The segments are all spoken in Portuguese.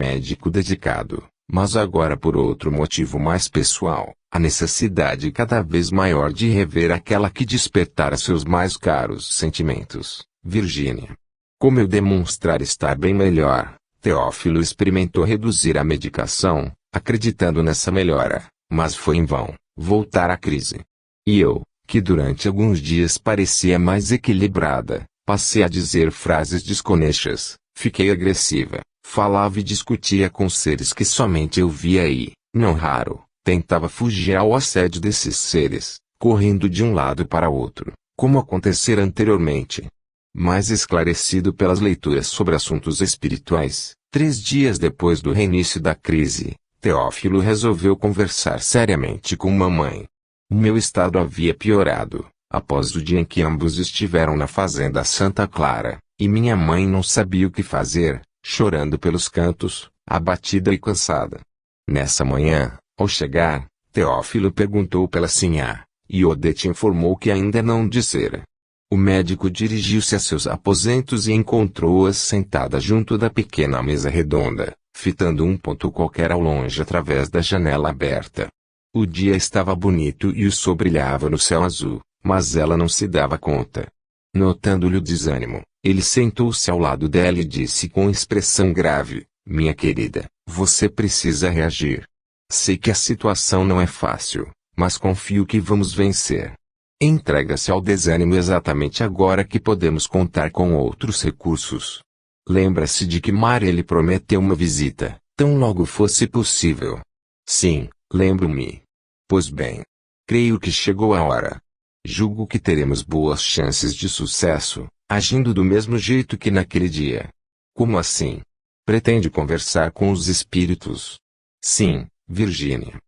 Médico dedicado, mas agora por outro motivo mais pessoal, a necessidade cada vez maior de rever aquela que despertara seus mais caros sentimentos, Virgínia. Como eu demonstrar estar bem melhor, Teófilo experimentou reduzir a medicação, acreditando nessa melhora, mas foi em vão, voltar à crise. E eu, que durante alguns dias parecia mais equilibrada, passei a dizer frases desconexas, fiquei agressiva, falava e discutia com seres que somente eu via e, não raro, tentava fugir ao assédio desses seres, correndo de um lado para outro, como acontecera anteriormente. Mais esclarecido pelas leituras sobre assuntos espirituais, 3 dias depois do reinício da crise, Teófilo resolveu conversar seriamente com mamãe. O meu estado havia piorado, após o dia em que ambos estiveram na fazenda Santa Clara, e minha mãe não sabia o que fazer, chorando pelos cantos, abatida e cansada. Nessa manhã, ao chegar, Teófilo perguntou pela sinhá, e Odete informou que ainda não dissera. O médico dirigiu-se a seus aposentos e encontrou-a sentada junto da pequena mesa redonda, fitando um ponto qualquer ao longe através da janela aberta. O dia estava bonito e o sol brilhava no céu azul, mas ela não se dava conta. Notando-lhe o desânimo, ele sentou-se ao lado dela e disse com expressão grave: "Minha querida, você precisa reagir. Sei que a situação não é fácil, mas confio que vamos vencer. Entrega-se ao desânimo exatamente agora que podemos contar com outros recursos. Lembra-se de que Maria lhe prometeu uma visita, tão logo fosse possível." "Sim, lembro-me." "Pois bem. Creio que chegou a hora. Julgo que teremos boas chances de sucesso, agindo do mesmo jeito que naquele dia." "Como assim?" "Pretende conversar com os espíritos?" "Sim, Virgínia.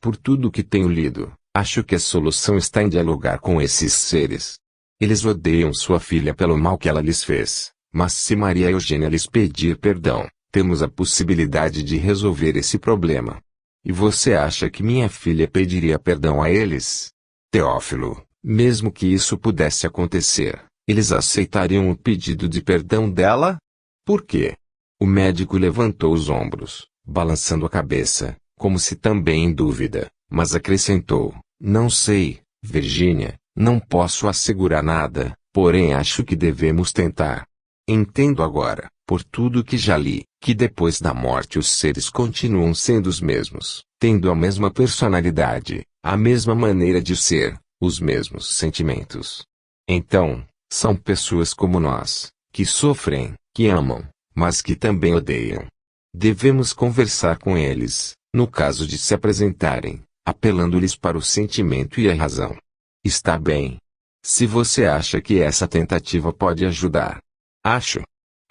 Por tudo o que tenho lido, acho que a solução está em dialogar com esses seres. Eles odeiam sua filha pelo mal que ela lhes fez, mas se Maria Eugênia lhes pedir perdão, temos a possibilidade de resolver esse problema." "E você acha que minha filha pediria perdão a eles?" "Teófilo, mesmo que isso pudesse acontecer, eles aceitariam o pedido de perdão dela?" "Por quê?" O médico levantou os ombros, balançando a cabeça, como se também em dúvida, mas acrescentou: "Não sei, Virgínia, não posso assegurar nada, porém acho que devemos tentar. Entendo agora, por tudo que já li, que depois da morte os seres continuam sendo os mesmos, tendo a mesma personalidade, a mesma maneira de ser, os mesmos sentimentos. Então, são pessoas como nós, que sofrem, que amam, mas que também odeiam. Devemos conversar com eles, no caso de se apresentarem, apelando-lhes para o sentimento e a razão. Está bem. Se você acha que essa tentativa pode ajudar." "Acho.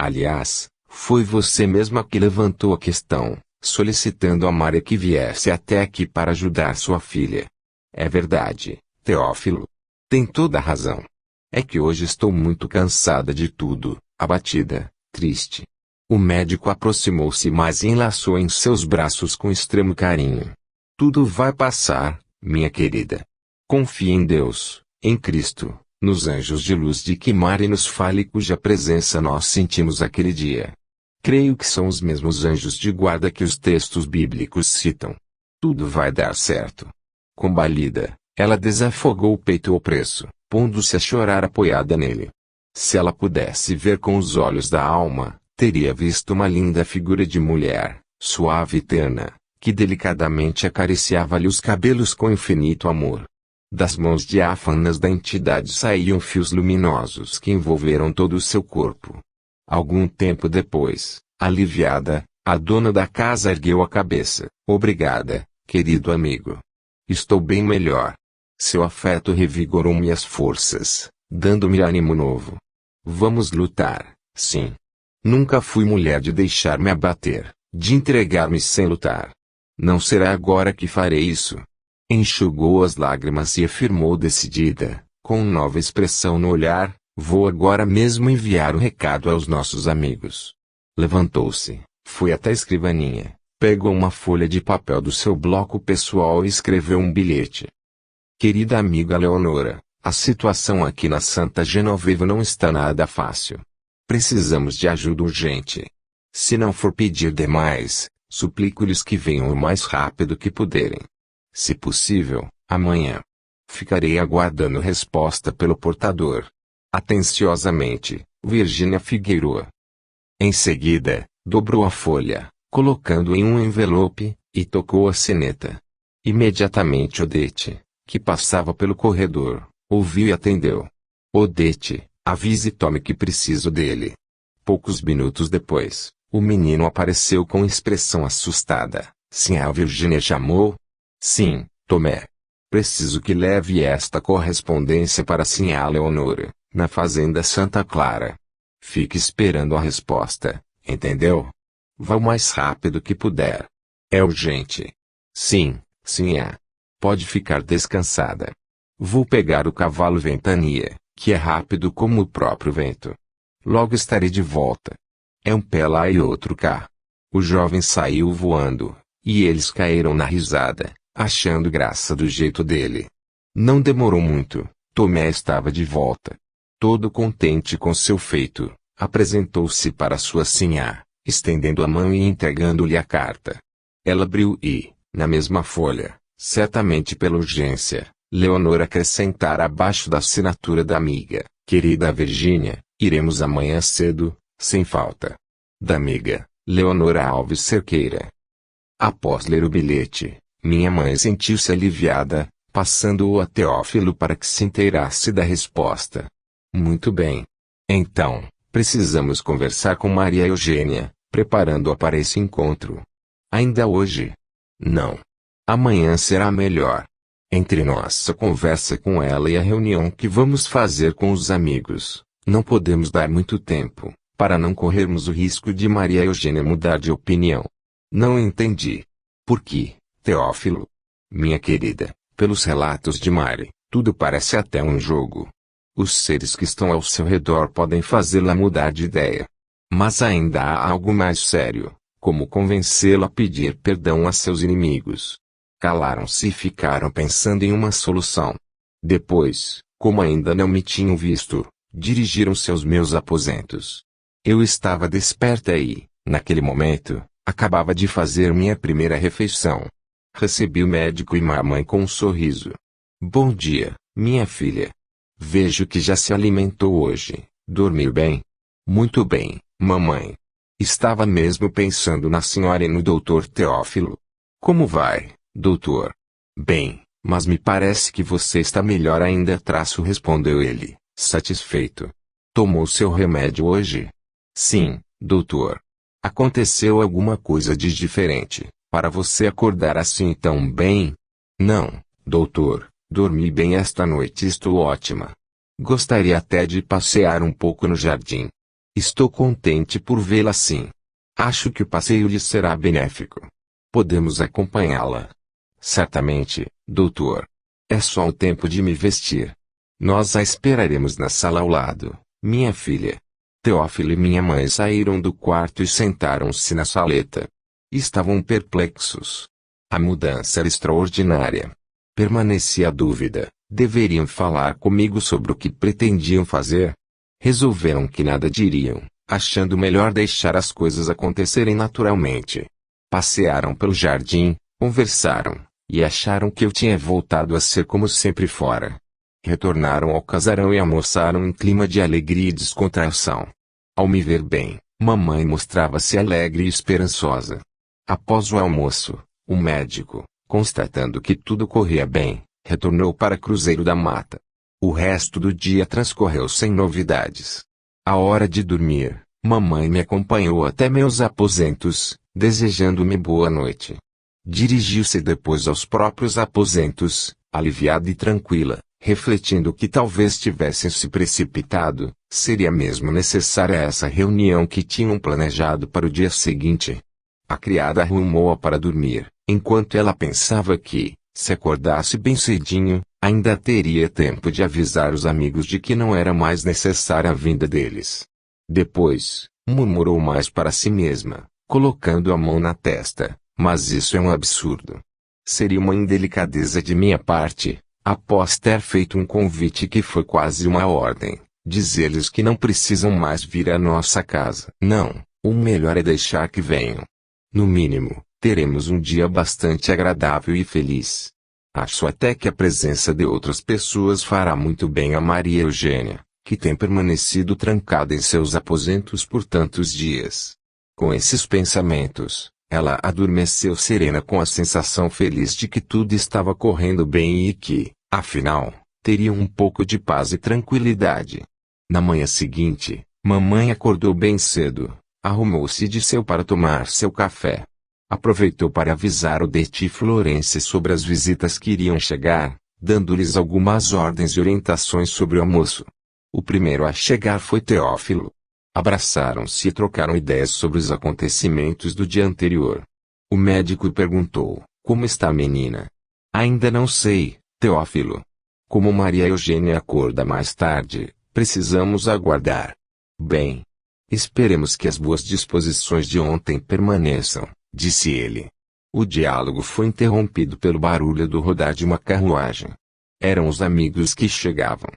Aliás, foi você mesma que levantou a questão, solicitando a Maria que viesse até aqui para ajudar sua filha." "É verdade, Teófilo. Tem toda a razão. É que hoje estou muito cansada de tudo, abatida, triste." O médico aproximou-se mais e enlaçou em seus braços com extremo carinho. "Tudo vai passar, minha querida. Confie em Deus, em Cristo, nos anjos de luz de que Maria nos fale cuja presença nós sentimos aquele dia. Creio que são os mesmos anjos de guarda que os textos bíblicos citam. Tudo vai dar certo." Combalida, ela desafogou o peito opresso, pondo-se a chorar apoiada nele. Se ela pudesse ver com os olhos da alma, teria visto uma linda figura de mulher, suave e terna, que delicadamente acariciava-lhe os cabelos com infinito amor. Das mãos diáfanas da entidade saíam fios luminosos que envolveram todo o seu corpo. Algum tempo depois, aliviada, a dona da casa ergueu a cabeça. "Obrigada, querido amigo. Estou bem melhor." Seu afeto revigorou minhas forças, dando-me ânimo novo. "Vamos lutar, sim. Nunca fui mulher de deixar-me abater, de entregar-me sem lutar. Não será agora que farei isso." Enxugou as lágrimas e afirmou decidida, com nova expressão no olhar: "Vou agora mesmo enviar o recado aos nossos amigos." Levantou-se, foi até a escrivaninha, pegou uma folha de papel do seu bloco pessoal e escreveu um bilhete. "Querida amiga Leonora, a situação aqui na Santa Genoveva não está nada fácil. Precisamos de ajuda urgente. Se não for pedir demais, suplico-lhes que venham o mais rápido que puderem. Se possível, amanhã. Ficarei aguardando resposta pelo portador. Atenciosamente, Virgínia Figueroa. Em seguida, dobrou a folha, colocando em um envelope, e tocou a sineta. Imediatamente Odete, que passava pelo corredor, ouviu e atendeu. Odete, avise Tommy que preciso dele. Poucos minutos depois, o menino apareceu com expressão assustada. Sim, a Virgínia chamou? Sim, Tomé. Preciso que leve esta correspondência para Sinhá Leonora, na fazenda Santa Clara. Fique esperando a resposta, entendeu? Vá o mais rápido que puder. É urgente. Sim, Sinhá. Pode ficar descansada. Vou pegar o cavalo Ventania, que é rápido como o próprio vento. Logo estarei de volta. É um pé lá e outro cá. O jovem saiu voando, e eles caíram na risada, achando graça do jeito dele. Não demorou muito, Tomé estava de volta. Todo contente com seu feito, apresentou-se para sua sinhá, estendendo a mão e entregando-lhe a carta. Ela abriu e, na mesma folha, certamente pela urgência, Leonor acrescentara abaixo da assinatura da amiga, querida Virgínia, iremos amanhã cedo, sem falta. Da amiga, Leonora Alves Cerqueira. Após ler o bilhete, minha mãe sentiu-se aliviada, passando-o a Teófilo para que se inteirasse da resposta. Muito bem. Então, precisamos conversar com Maria Eugênia, preparando-a para esse encontro. Ainda hoje? Não. Amanhã será melhor. Entre nossa conversa com ela e a reunião que vamos fazer com os amigos, não podemos dar muito tempo, para não corrermos o risco de Maria Eugênia mudar de opinião. Não entendi. Por quê, Teófilo? Minha querida, pelos relatos de Mari, tudo parece até um jogo. Os seres que estão ao seu redor podem fazê-la mudar de ideia. Mas ainda há algo mais sério, como convencê-la a pedir perdão a seus inimigos. Calaram-se e ficaram pensando em uma solução. Depois, como ainda não me tinham visto, dirigiram-se aos meus aposentos. Eu estava desperta e, naquele momento, acabava de fazer minha primeira refeição. Recebi o médico e mamãe com um sorriso. Bom dia, minha filha. Vejo que já se alimentou hoje. Dormiu bem? Muito bem, mamãe. Estava mesmo pensando na senhora e no doutor Teófilo. Como vai, doutor? Bem, mas me parece que você está melhor ainda, respondeu ele, satisfeito. Tomou seu remédio hoje? Sim, doutor. Aconteceu alguma coisa de diferente, para você acordar assim tão bem? Não, doutor, dormi bem esta noite e estou ótima. Gostaria até de passear um pouco no jardim. Estou contente por vê-la assim. Acho que o passeio lhe será benéfico. Podemos acompanhá-la? Certamente, doutor. É só o tempo de me vestir. Nós a esperaremos na sala ao lado, minha filha. Teófilo e minha mãe saíram do quarto e sentaram-se na saleta. Estavam perplexos. A mudança era extraordinária. Permanecia a dúvida, deveriam falar comigo sobre o que pretendiam fazer? Resolveram que nada diriam, achando melhor deixar as coisas acontecerem naturalmente. Passearam pelo jardim, conversaram, e acharam que eu tinha voltado a ser como sempre fora. Retornaram ao casarão e almoçaram em clima de alegria e descontração. Ao me ver bem, mamãe mostrava-se alegre e esperançosa. Após o almoço, o médico, constatando que tudo corria bem, retornou para Cruzeiro da Mata. O resto do dia transcorreu sem novidades. À hora de dormir, mamãe me acompanhou até meus aposentos, desejando-me boa noite. Dirigiu-se depois aos próprios aposentos, aliviada e tranquila, refletindo que talvez tivessem se precipitado, seria mesmo necessária essa reunião que tinham planejado para o dia seguinte. A criada arrumou-a para dormir, enquanto ela pensava que, se acordasse bem cedinho, ainda teria tempo de avisar os amigos de que não era mais necessária a vinda deles. Depois, murmurou mais para si mesma, colocando a mão na testa, mas isso é um absurdo. Seria uma indelicadeza de minha parte, após ter feito um convite que foi quase uma ordem, dizer-lhes que não precisam mais vir à nossa casa. Não, O melhor é deixar que venham. No mínimo, teremos um dia bastante agradável e feliz. Acho até que a presença de outras pessoas fará muito bem a Maria Eugênia, que tem permanecido trancada em seus aposentos por tantos dias. Com esses pensamentos, ela adormeceu serena com a sensação feliz de que tudo estava correndo bem e que, afinal, teria um pouco de paz e tranquilidade. Na manhã seguinte, mamãe acordou bem cedo, arrumou-se e disse para tomar seu café. Aproveitou para avisar o Deti Florence sobre as visitas que iriam chegar, dando-lhes algumas ordens e orientações sobre o almoço. O primeiro a chegar foi Teófilo. Abraçaram-se e trocaram ideias sobre os acontecimentos do dia anterior. O médico perguntou: como está a menina? Ainda não sei, Teófilo. Como Maria Eugênia acorda mais tarde, precisamos aguardar. Bem, esperemos que as boas disposições de ontem permaneçam, disse ele. O diálogo foi interrompido pelo barulho do rodar de uma carruagem. Eram os amigos que chegavam.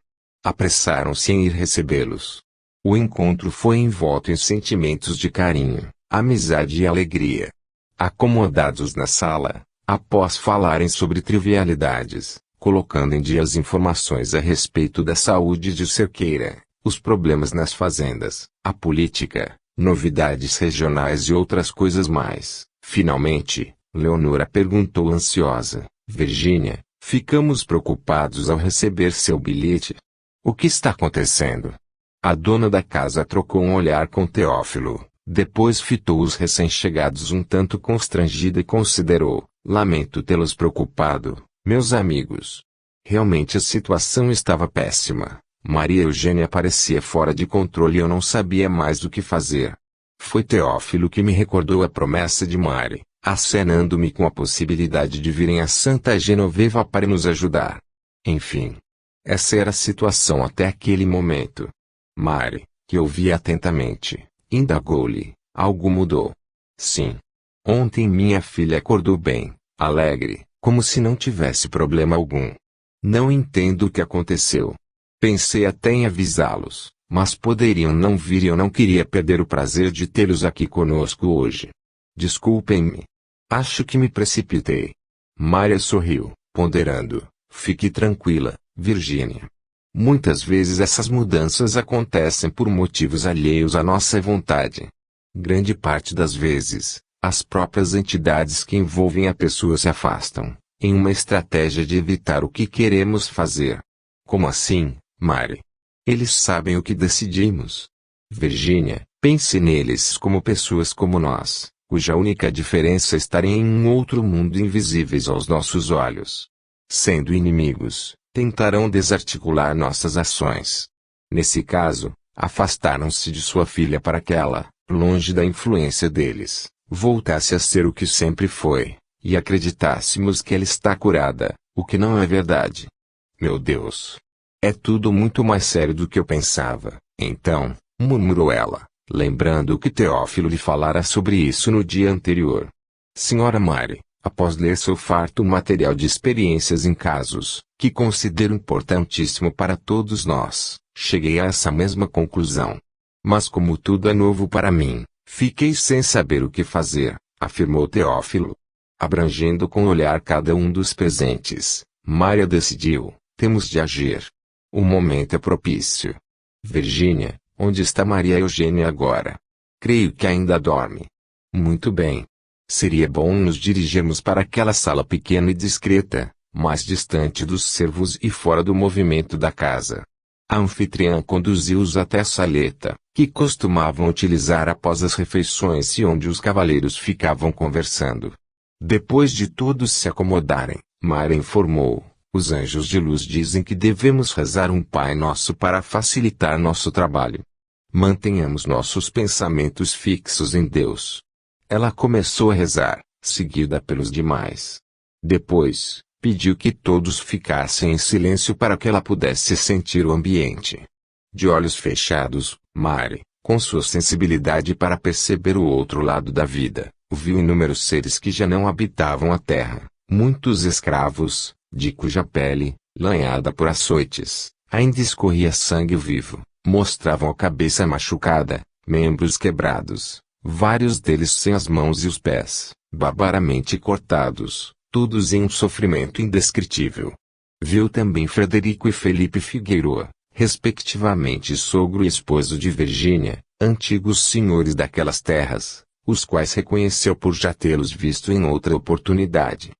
Apressaram-se em ir recebê-los. O encontro foi envolto em sentimentos de carinho, amizade e alegria. Acomodados na sala, após falarem sobre trivialidades, colocando em dia as informações a respeito da saúde de Cerqueira, os problemas nas fazendas, a política, novidades regionais e outras coisas mais, finalmente, Leonora perguntou ansiosa: Virgínia, ficamos preocupados ao receber seu bilhete. O que está acontecendo? A dona da casa trocou um olhar com Teófilo, depois fitou os recém-chegados um tanto constrangida e considerou: lamento tê-los preocupado, meus amigos. Realmente a situação estava péssima. Maria Eugênia parecia fora de controle e eu não sabia mais o que fazer. Foi Teófilo que me recordou a promessa de Mari, acenando-me com a possibilidade de virem a Santa Genoveva para nos ajudar. Enfim, essa era a situação até aquele momento. Mari, que ouvia atentamente, indagou-lhe: algo mudou? Sim. Ontem minha filha acordou bem, alegre, como se não tivesse problema algum. Não entendo o que aconteceu. Pensei até em avisá-los, mas poderiam não vir e eu não queria perder o prazer de tê-los aqui conosco hoje. Desculpem-me. Acho que me precipitei. Maria sorriu, ponderando: fique tranquila, Virgínia. Muitas vezes essas mudanças acontecem por motivos alheios à nossa vontade. Grande parte das vezes, as próprias entidades que envolvem a pessoa se afastam, em uma estratégia de evitar o que queremos fazer. Como assim, Mari? Eles sabem o que decidimos. Virgínia, pense neles como pessoas como nós, cuja única diferença é estarem em um outro mundo invisíveis aos nossos olhos. Sendo inimigos, tentarão desarticular nossas ações. Nesse caso, afastaram-se de sua filha para que ela, longe da influência deles, voltasse a ser o que sempre foi, e acreditássemos que ela está curada, o que não é verdade. Meu Deus! É tudo muito mais sério do que eu pensava. Então, murmurou ela, lembrando que Teófilo lhe falara sobre isso no dia anterior. Senhora Mari, após ler seu farto material de experiências em casos, que considero importantíssimo para todos nós, cheguei a essa mesma conclusão. Mas como tudo é novo para mim, fiquei sem saber o que fazer, afirmou Teófilo. Abrangendo com o olhar cada um dos presentes, Maria decidiu: temos de agir. O momento é propício. Virgínia, onde está Maria Eugênia agora? Creio que ainda dorme. Muito bem. Seria bom nos dirigirmos para aquela sala pequena e discreta, mais distante dos servos e fora do movimento da casa. A anfitriã conduziu-os até a saleta, que costumavam utilizar após as refeições e onde os cavaleiros ficavam conversando. Depois de todos se acomodarem, Maria informou: os anjos de luz dizem que devemos rezar um Pai Nosso para facilitar nosso trabalho. Mantenhamos nossos pensamentos fixos em Deus. Ela começou a rezar, seguida pelos demais. Depois, pediu que todos ficassem em silêncio para que ela pudesse sentir o ambiente. De olhos fechados, Mari, com sua sensibilidade para perceber o outro lado da vida, viu inúmeros seres que já não habitavam a terra, muitos escravos, de cuja pele, lanhada por açoites, ainda escorria sangue vivo, mostravam a cabeça machucada, membros quebrados, vários deles sem as mãos e os pés, barbaramente cortados, todos em um sofrimento indescritível. Viu também Frederico e Felipe Figueroa, respectivamente sogro e esposo de Virgínia, antigos senhores daquelas terras, os quais reconheceu por já tê-los visto em outra oportunidade.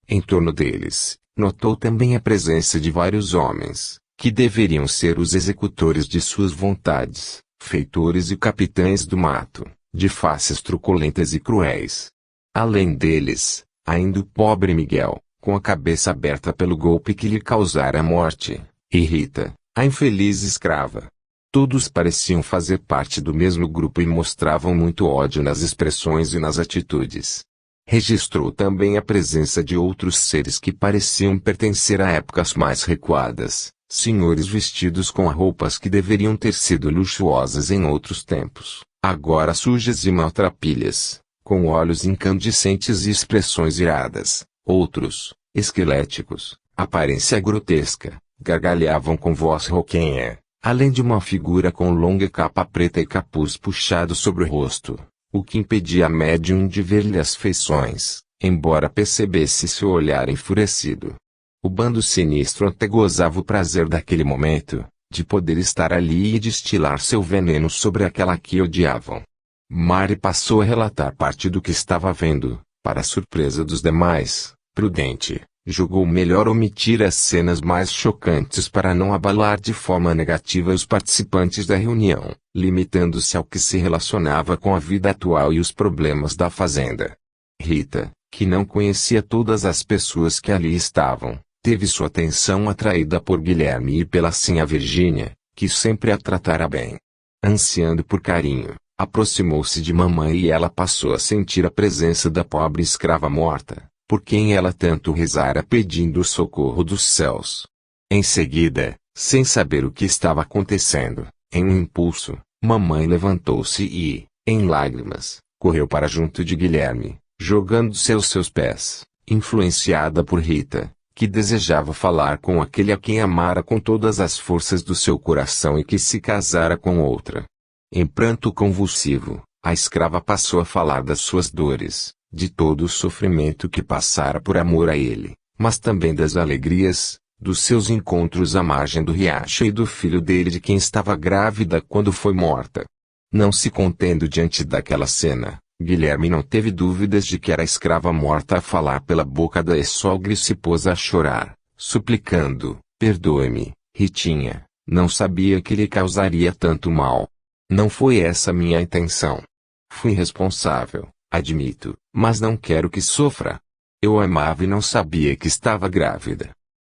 Em torno deles, notou também a presença de vários homens, que deveriam ser os executores de suas vontades, feitores e capitães do mato, de faces truculentas e cruéis. Além deles, ainda o pobre Miguel, com a cabeça aberta pelo golpe que lhe causara a morte, e Rita, a infeliz escrava. Todos pareciam fazer parte do mesmo grupo e mostravam muito ódio nas expressões e nas atitudes. Registrou também a presença de outros seres que pareciam pertencer a épocas mais recuadas, senhores vestidos com roupas que deveriam ter sido luxuosas em outros tempos, agora sujas e maltrapilhas, com olhos incandescentes e expressões iradas. Outros, esqueléticos, aparência grotesca, gargalhavam com voz rouquenha, além de uma figura com longa capa preta e capuz puxado sobre o rosto, o que impedia a médium de ver-lhe as feições, embora percebesse seu olhar enfurecido. O bando sinistro até gozava o prazer daquele momento, de poder estar ali e destilar seu veneno sobre aquela que odiavam. Mari passou a relatar parte do que estava vendo, para a surpresa dos demais. Prudente, julgou melhor omitir as cenas mais chocantes para não abalar de forma negativa os participantes da reunião, limitando-se ao que se relacionava com a vida atual e os problemas da fazenda. Rita, que não conhecia todas as pessoas que ali estavam, teve sua atenção atraída por Guilherme e pela sinhá Virgínia, que sempre a tratara bem. Ansiando por carinho, aproximou-se de mamãe e ela passou a sentir a presença da pobre escrava morta, por quem ela tanto rezara pedindo o socorro dos céus. Em seguida, sem saber o que estava acontecendo, em um impulso, mamãe levantou-se e, em lágrimas, correu para junto de Guilherme, jogando-se aos seus pés, influenciada por Rita, que desejava falar com aquele a quem amara com todas as forças do seu coração e que se casara com outra. Em pranto convulsivo, a escrava passou a falar das suas dores, de todo o sofrimento que passara por amor a ele, mas também das alegrias, dos seus encontros à margem do riacho e do filho dele de quem estava grávida quando foi morta. Não se contendo diante daquela cena, Guilherme não teve dúvidas de que era a escrava morta a falar pela boca da ex-sogra e se pôs a chorar, suplicando: "Perdoe-me, Ritinha, não sabia que lhe causaria tanto mal. Não foi essa minha intenção. Fui responsável, admito, mas não quero que sofra. Eu a amava e não sabia que estava grávida.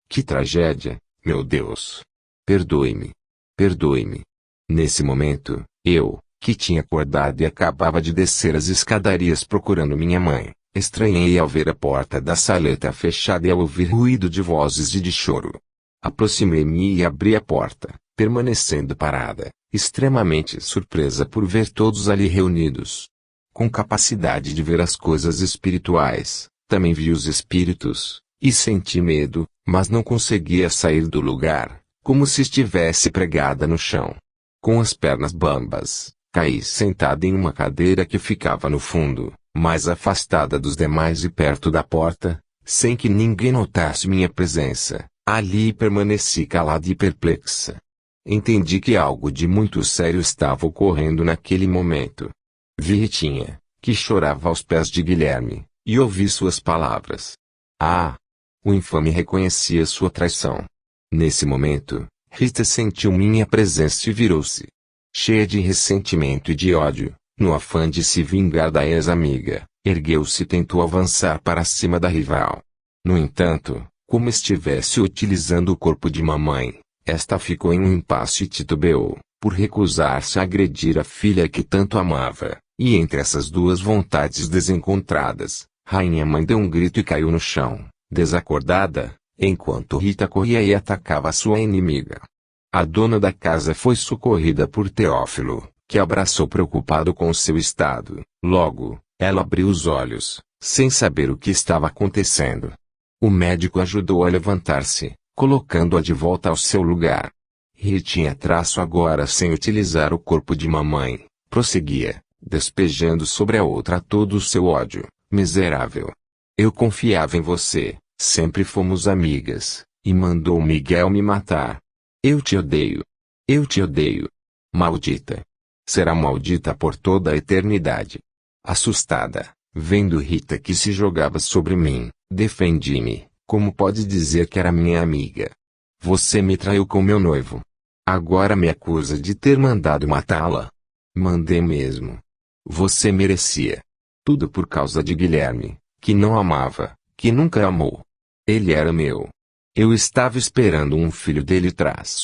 Que tragédia, meu Deus! Perdoe-me. Perdoe-me." Nesse momento, eu, que tinha acordado e acabava de descer as escadarias procurando minha mãe, estranhei ao ver a porta da saleta fechada e ao ouvir ruído de vozes e de choro. Aproximei-me e abri a porta, permanecendo parada, extremamente surpresa por ver todos ali reunidos. Com capacidade de ver as coisas espirituais, também vi os espíritos, e senti medo, mas não conseguia sair do lugar, como se estivesse pregada no chão. Com as pernas bambas, caí sentada em uma cadeira que ficava no fundo, mais afastada dos demais e perto da porta, sem que ninguém notasse minha presença. Ali permaneci calada e perplexa. Entendi que algo de muito sério estava ocorrendo naquele momento. Vi Ritinha, que chorava aos pés de Guilherme, e ouvi suas palavras. Ah! O infame reconhecia sua traição. Nesse momento, Rita sentiu minha presença e virou-se. Cheia de ressentimento e de ódio, no afã de se vingar da ex-amiga, ergueu-se e tentou avançar para cima da rival. No entanto, como estivesse utilizando o corpo de mamãe, esta ficou em um impasse e titubeou, por recusar-se a agredir a filha que tanto amava, e entre essas duas vontades desencontradas, rainha-mãe deu um grito e caiu no chão, desacordada, enquanto Rita corria e atacava sua inimiga. A dona da casa foi socorrida por Teófilo, que abraçou preocupado com seu estado. Logo, ela abriu os olhos, sem saber o que estava acontecendo. O médico ajudou a levantar-se, colocando-a de volta ao seu lugar. Ritinha, agora sem utilizar o corpo de mamãe, prosseguia: despejando sobre a outra todo o seu ódio. Miserável. Eu confiava em você, sempre fomos amigas, e mandou Miguel me matar. Eu te odeio. Eu te odeio. Maldita. Será maldita por toda a eternidade. Assustada, vendo Rita que se jogava sobre mim, defendi-me. Como pode dizer que era minha amiga? Você me traiu com meu noivo. Agora me acusa de ter mandado matá-la. Mandei mesmo. Você merecia. Tudo por causa de Guilherme, que não amava, que nunca amou. Ele era meu. Eu estava esperando um filho dele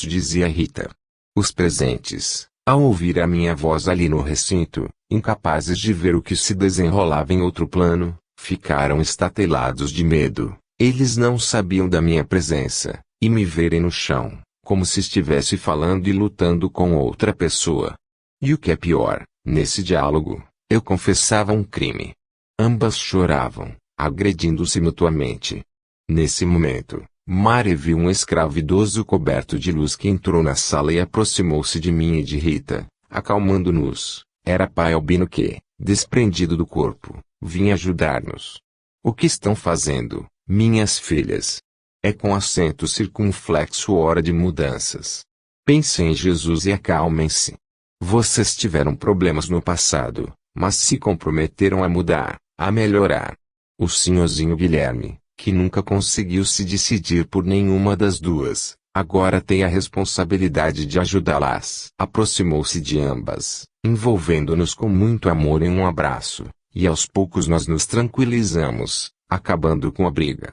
dizia Rita. Os presentes, ao ouvir a minha voz ali no recinto, incapazes de ver o que se desenrolava em outro plano, ficaram estatelados de medo. Eles não sabiam da minha presença, e me verem no chão, como se estivesse falando e lutando com outra pessoa. E o que é pior, nesse diálogo, eu confessava um crime. Ambas choravam, agredindo-se mutuamente. Nesse momento, Mari viu um escravo idoso coberto de luz que entrou na sala e aproximou-se de mim e de Rita, acalmando-nos. Era pai Albino que, desprendido do corpo, vinha ajudar-nos. O que estão fazendo, minhas filhas? É com acento circunflexo hora de mudanças. Pensem em Jesus e acalmem-se. Vocês tiveram problemas no passado, mas se comprometeram a mudar, a melhorar. O senhorzinho Guilherme, que nunca conseguiu se decidir por nenhuma das duas, agora tem a responsabilidade de ajudá-las. Aproximou-se de ambas, envolvendo-nos com muito amor em um abraço, e aos poucos nós nos tranquilizamos, acabando com a briga.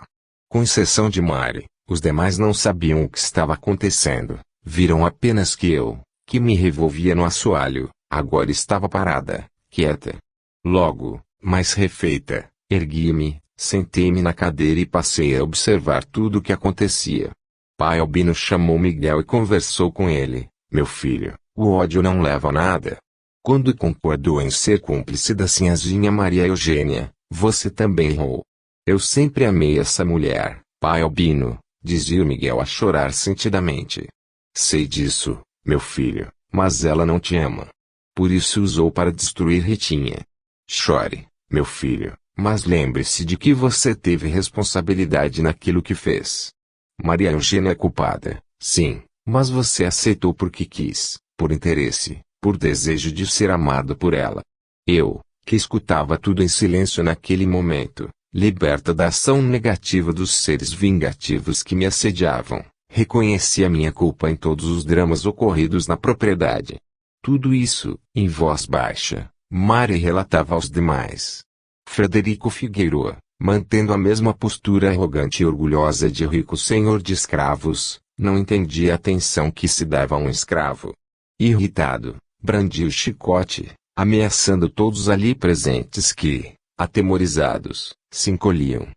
Com exceção de Mari, os demais não sabiam o que estava acontecendo, viram apenas que eu, que me revolvia no assoalho, agora estava parada, quieta. Logo, mais refeita, ergui-me, sentei-me na cadeira e passei a observar tudo o que acontecia. Pai Albino chamou Miguel e conversou com ele. Meu filho, o ódio não leva a nada. Quando concordou em ser cúmplice da sinhazinha Maria Eugênia, você também errou. Eu sempre amei essa mulher, pai Albino, dizia o Miguel a chorar sentidamente. Sei disso, meu filho, mas ela não te ama. Por isso usou para destruir Ritinha. Chore, meu filho, mas lembre-se de que você teve responsabilidade naquilo que fez. Maria Eugênia é culpada, sim, mas você aceitou porque quis, por interesse, por desejo de ser amado por ela. Eu, que escutava tudo em silêncio naquele momento, liberta da ação negativa dos seres vingativos que me assediavam, reconheci a minha culpa em todos os dramas ocorridos na propriedade. Tudo isso, em voz baixa, Mari relatava aos demais. Frederico Figueiroa, mantendo a mesma postura arrogante e orgulhosa de rico senhor de escravos, não entendia a atenção que se dava a um escravo. Irritado, brandia o chicote, ameaçando todos ali presentes que, atemorizados, se encolhiam.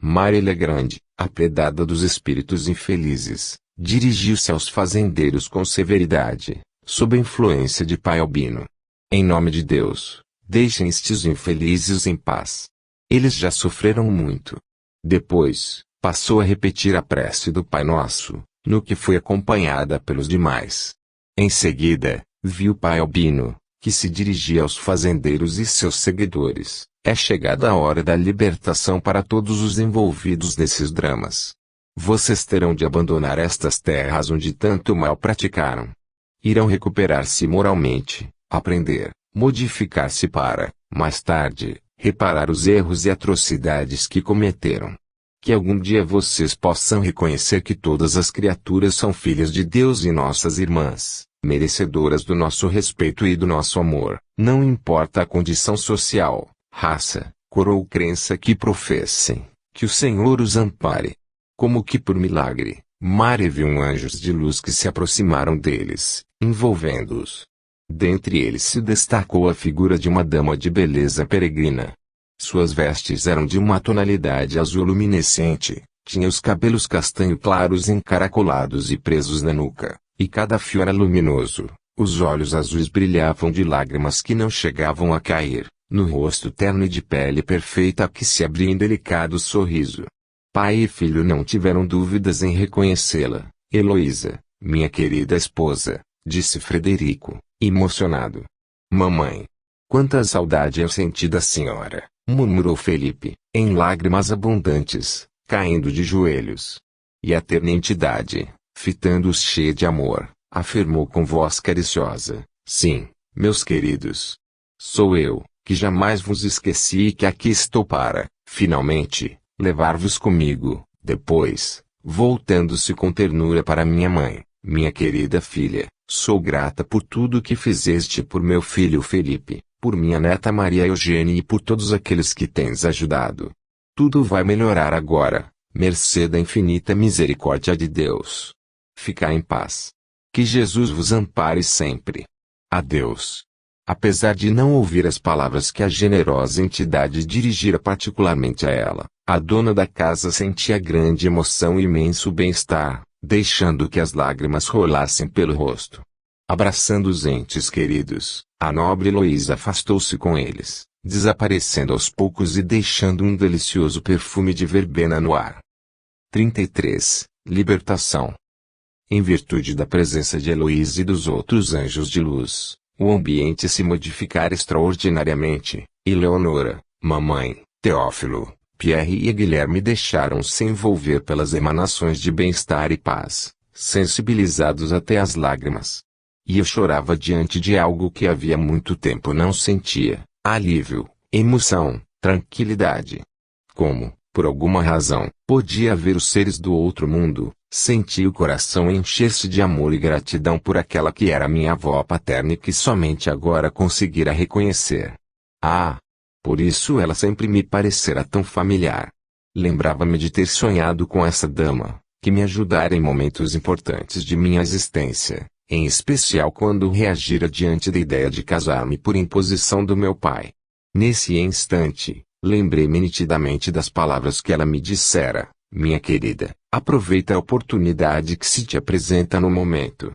Mari Legrande, apredada dos espíritos infelizes, dirigiu-se aos fazendeiros com severidade, sob a influência de pai Albino. Em nome de Deus, deixem estes infelizes em paz. Eles já sofreram muito. Depois, passou a repetir a prece do Pai Nosso, no que foi acompanhada pelos demais. Em seguida, viu pai Albino, que se dirigia aos fazendeiros e seus seguidores. É chegada a hora da libertação para todos os envolvidos nesses dramas. Vocês terão de abandonar estas terras onde tanto mal praticaram. Irão recuperar-se moralmente, aprender, modificar-se para, mais tarde, reparar os erros e atrocidades que cometeram. Que algum dia vocês possam reconhecer que todas as criaturas são filhas de Deus e nossas irmãs, merecedoras do nosso respeito e do nosso amor, não importa a condição social, raça, cor ou crença que professem, que o Senhor os ampare. Como que por milagre, Mari viu anjos de luz que se aproximaram deles, envolvendo-os. Dentre eles se destacou a figura de uma dama de beleza peregrina. Suas vestes eram de uma tonalidade azul luminescente, tinha os cabelos castanho claros encaracolados e presos na nuca, e cada fio era luminoso. Os olhos azuis brilhavam de lágrimas que não chegavam a cair, no rosto terno e de pele perfeita que se abria em delicado sorriso. Pai e filho não tiveram dúvidas em reconhecê-la. Heloísa, minha querida esposa, disse Frederico, emocionado. Mamãe. Quanta saudade eu senti da senhora, murmurou Felipe, em lágrimas abundantes, caindo de joelhos. E a terna entidade, fitando-os cheia de amor, afirmou com voz cariciosa: sim, meus queridos. Sou eu, que jamais vos esqueci e que aqui estou para, finalmente, levar-vos comigo. Depois, voltando-se com ternura para minha mãe: minha querida filha, sou grata por tudo que fizeste por meu filho Felipe, por minha neta Maria Eugênia e por todos aqueles que tens ajudado. Tudo vai melhorar agora, mercê da infinita misericórdia de Deus. Ficai em paz. Que Jesus vos ampare sempre. Adeus. Apesar de não ouvir as palavras que a generosa entidade dirigira particularmente a ela, a dona da casa sentia grande emoção e imenso bem-estar, deixando que as lágrimas rolassem pelo rosto. Abraçando os entes queridos, a nobre Heloísa afastou-se com eles, desaparecendo aos poucos e deixando um delicioso perfume de verbena no ar. 33. Libertação. Em virtude da presença de Heloísa e dos outros anjos de luz, o ambiente se modificara extraordinariamente, e Leonora, mamãe, Teófilo, Pierre e Guilherme deixaram-se envolver pelas emanações de bem-estar e paz, sensibilizados até às lágrimas. E eu chorava diante de algo que havia muito tempo não sentia: alívio, emoção, tranquilidade. Como, por alguma razão, podia ver os seres do outro mundo, senti o coração encher-se de amor e gratidão por aquela que era minha avó paterna e que somente agora conseguira reconhecer. Ah! Por isso ela sempre me parecera tão familiar. Lembrava-me de ter sonhado com essa dama, que me ajudara em momentos importantes de minha existência, em especial quando reagira diante da ideia de casar-me por imposição do meu pai. Nesse instante, lembrei-me nitidamente das palavras que ela me dissera: minha querida, aproveita a oportunidade que se te apresenta no momento.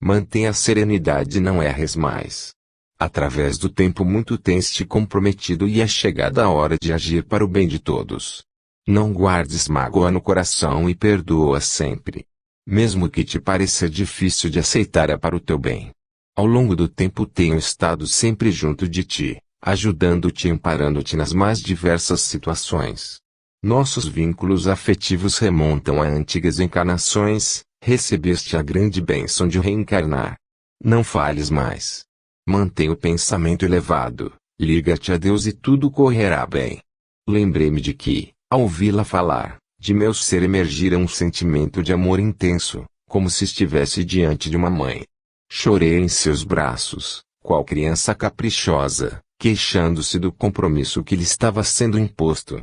Mantenha a serenidade e não erres mais. Através do tempo muito tens te comprometido e é chegada a hora de agir para o bem de todos. Não guardes mágoa no coração e perdoa sempre. Mesmo que te pareça difícil de aceitar, é para o teu bem. Ao longo do tempo tenho estado sempre junto de ti, ajudando-te e amparando-te nas mais diversas situações. Nossos vínculos afetivos remontam a antigas encarnações, recebeste a grande bênção de reencarnar. Não falhes mais. Mantém o pensamento elevado, liga-te a Deus e tudo correrá bem. Lembrei-me de que, ao ouvi-la falar, de meu ser emergira um sentimento de amor intenso, como se estivesse diante de uma mãe. Chorei em seus braços, qual criança caprichosa, queixando-se do compromisso que lhe estava sendo imposto.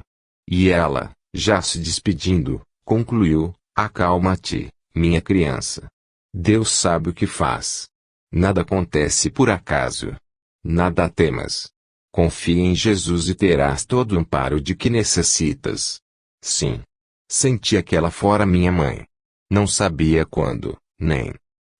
E ela, já se despedindo, concluiu: acalma-te, minha criança. Deus sabe o que faz. Nada acontece por acaso. Nada temas. Confia em Jesus e terás todo o amparo de que necessitas. Sim. Sentia que ela fora minha mãe. Não sabia quando, nem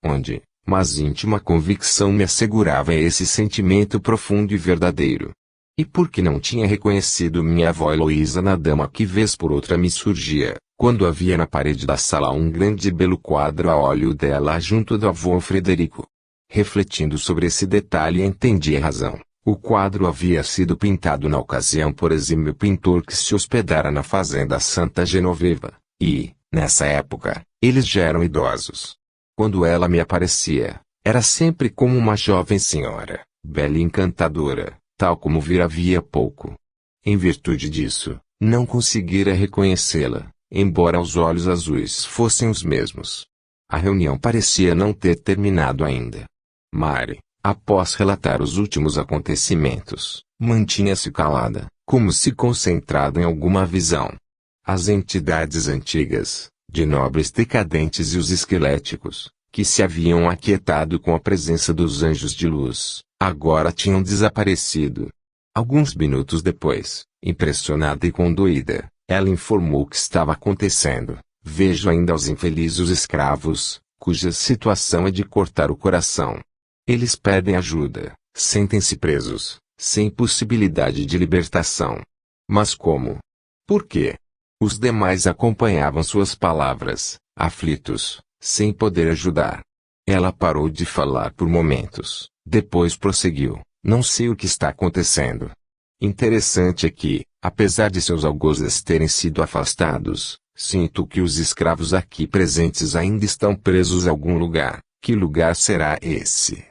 onde, mas íntima convicção me assegurava esse sentimento profundo e verdadeiro. E porque não tinha reconhecido minha avó Heloísa na dama que vez por outra me surgia, quando havia na parede da sala um grande e belo quadro a óleo dela junto do avô Frederico. Refletindo sobre esse detalhe entendi a razão. O quadro havia sido pintado na ocasião por exímio pintor que se hospedara na fazenda Santa Genoveva, e, nessa época, eles já eram idosos. Quando ela me aparecia, era sempre como uma jovem senhora, bela e encantadora, tal como vira havia pouco. Em virtude disso, não conseguira reconhecê-la, embora os olhos azuis fossem os mesmos. A reunião parecia não ter terminado ainda. Mari, após relatar os últimos acontecimentos, mantinha-se calada, como se concentrada em alguma visão. As entidades antigas, de nobres decadentes e os esqueléticos, que se haviam aquietado com a presença dos anjos de luz, agora tinham desaparecido. Alguns minutos depois, impressionada e condoída, ela informou o que estava acontecendo. Vejo ainda os infelizes escravos, cuja situação é de cortar o coração. Eles pedem ajuda, sentem-se presos, sem possibilidade de libertação. Mas como? Por quê? Os demais acompanhavam suas palavras, aflitos, sem poder ajudar. Ela parou de falar por momentos, depois prosseguiu: Não sei o que está acontecendo. Interessante é que, apesar de seus algozes terem sido afastados, sinto que os escravos aqui presentes ainda estão presos a algum lugar. Que lugar será esse?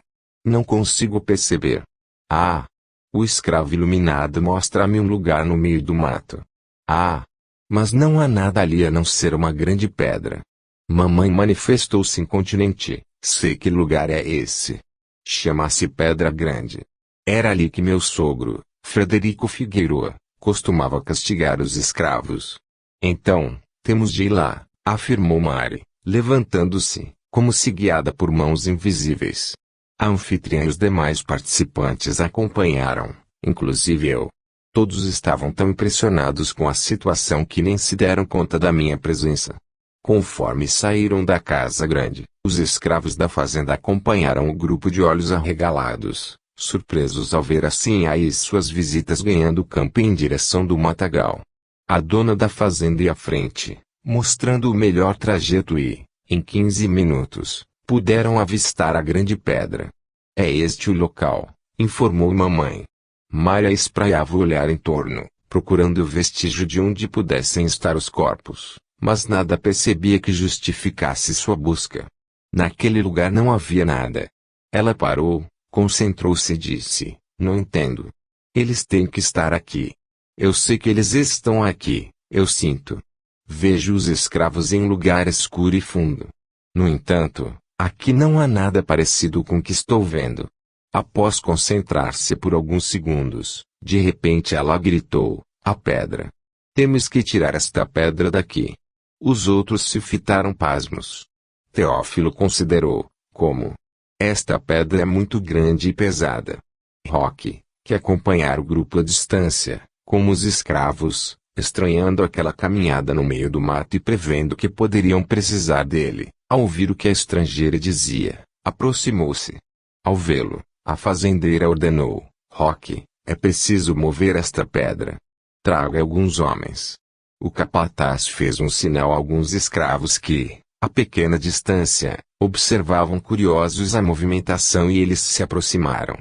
Não consigo perceber. Ah! O escravo iluminado mostra-me um lugar no meio do mato. Ah! Mas não há nada ali a não ser uma grande pedra. Mamãe manifestou-se incontinente. Sei que lugar é esse. Chama-se Pedra Grande. Era ali que meu sogro, Frederico Figueroa, costumava castigar os escravos. Então, temos de ir lá, afirmou Mari, levantando-se, como se guiada por mãos invisíveis. A anfitriã e os demais participantes acompanharam, inclusive eu. Todos estavam tão impressionados com a situação que nem se deram conta da minha presença. Conforme saíram da casa grande, os escravos da fazenda acompanharam o grupo de olhos arregalados, surpresos ao ver assim aí suas visitas ganhando campo em direção do matagal. A dona da fazenda ia à frente, mostrando o melhor trajeto e, em 15 minutos, puderam avistar a grande pedra. É este o local, informou mamãe. Maria espraiava o olhar em torno, procurando o vestígio de onde pudessem estar os corpos, mas nada percebia que justificasse sua busca. Naquele lugar não havia nada. Ela parou, concentrou-se e disse, não entendo. Eles têm que estar aqui. Eu sei que eles estão aqui, eu sinto. Vejo os escravos em lugar escuro e fundo. No entanto, aqui não há nada parecido com o que estou vendo. Após concentrar-se por alguns segundos, de repente ela gritou, a pedra. Temos que tirar esta pedra daqui. Os outros se fitaram pasmos. Teófilo considerou, como? Esta pedra é muito grande e pesada. Roque, que acompanhara o grupo à distância, como os escravos, estranhando aquela caminhada no meio do mato e prevendo que poderiam precisar dele, ao ouvir o que a estrangeira dizia, aproximou-se. Ao vê-lo, a fazendeira ordenou, Roque, é preciso mover esta pedra. Traga alguns homens. O capataz fez um sinal a alguns escravos que, a pequena distância, observavam curiosos a movimentação e eles se aproximaram.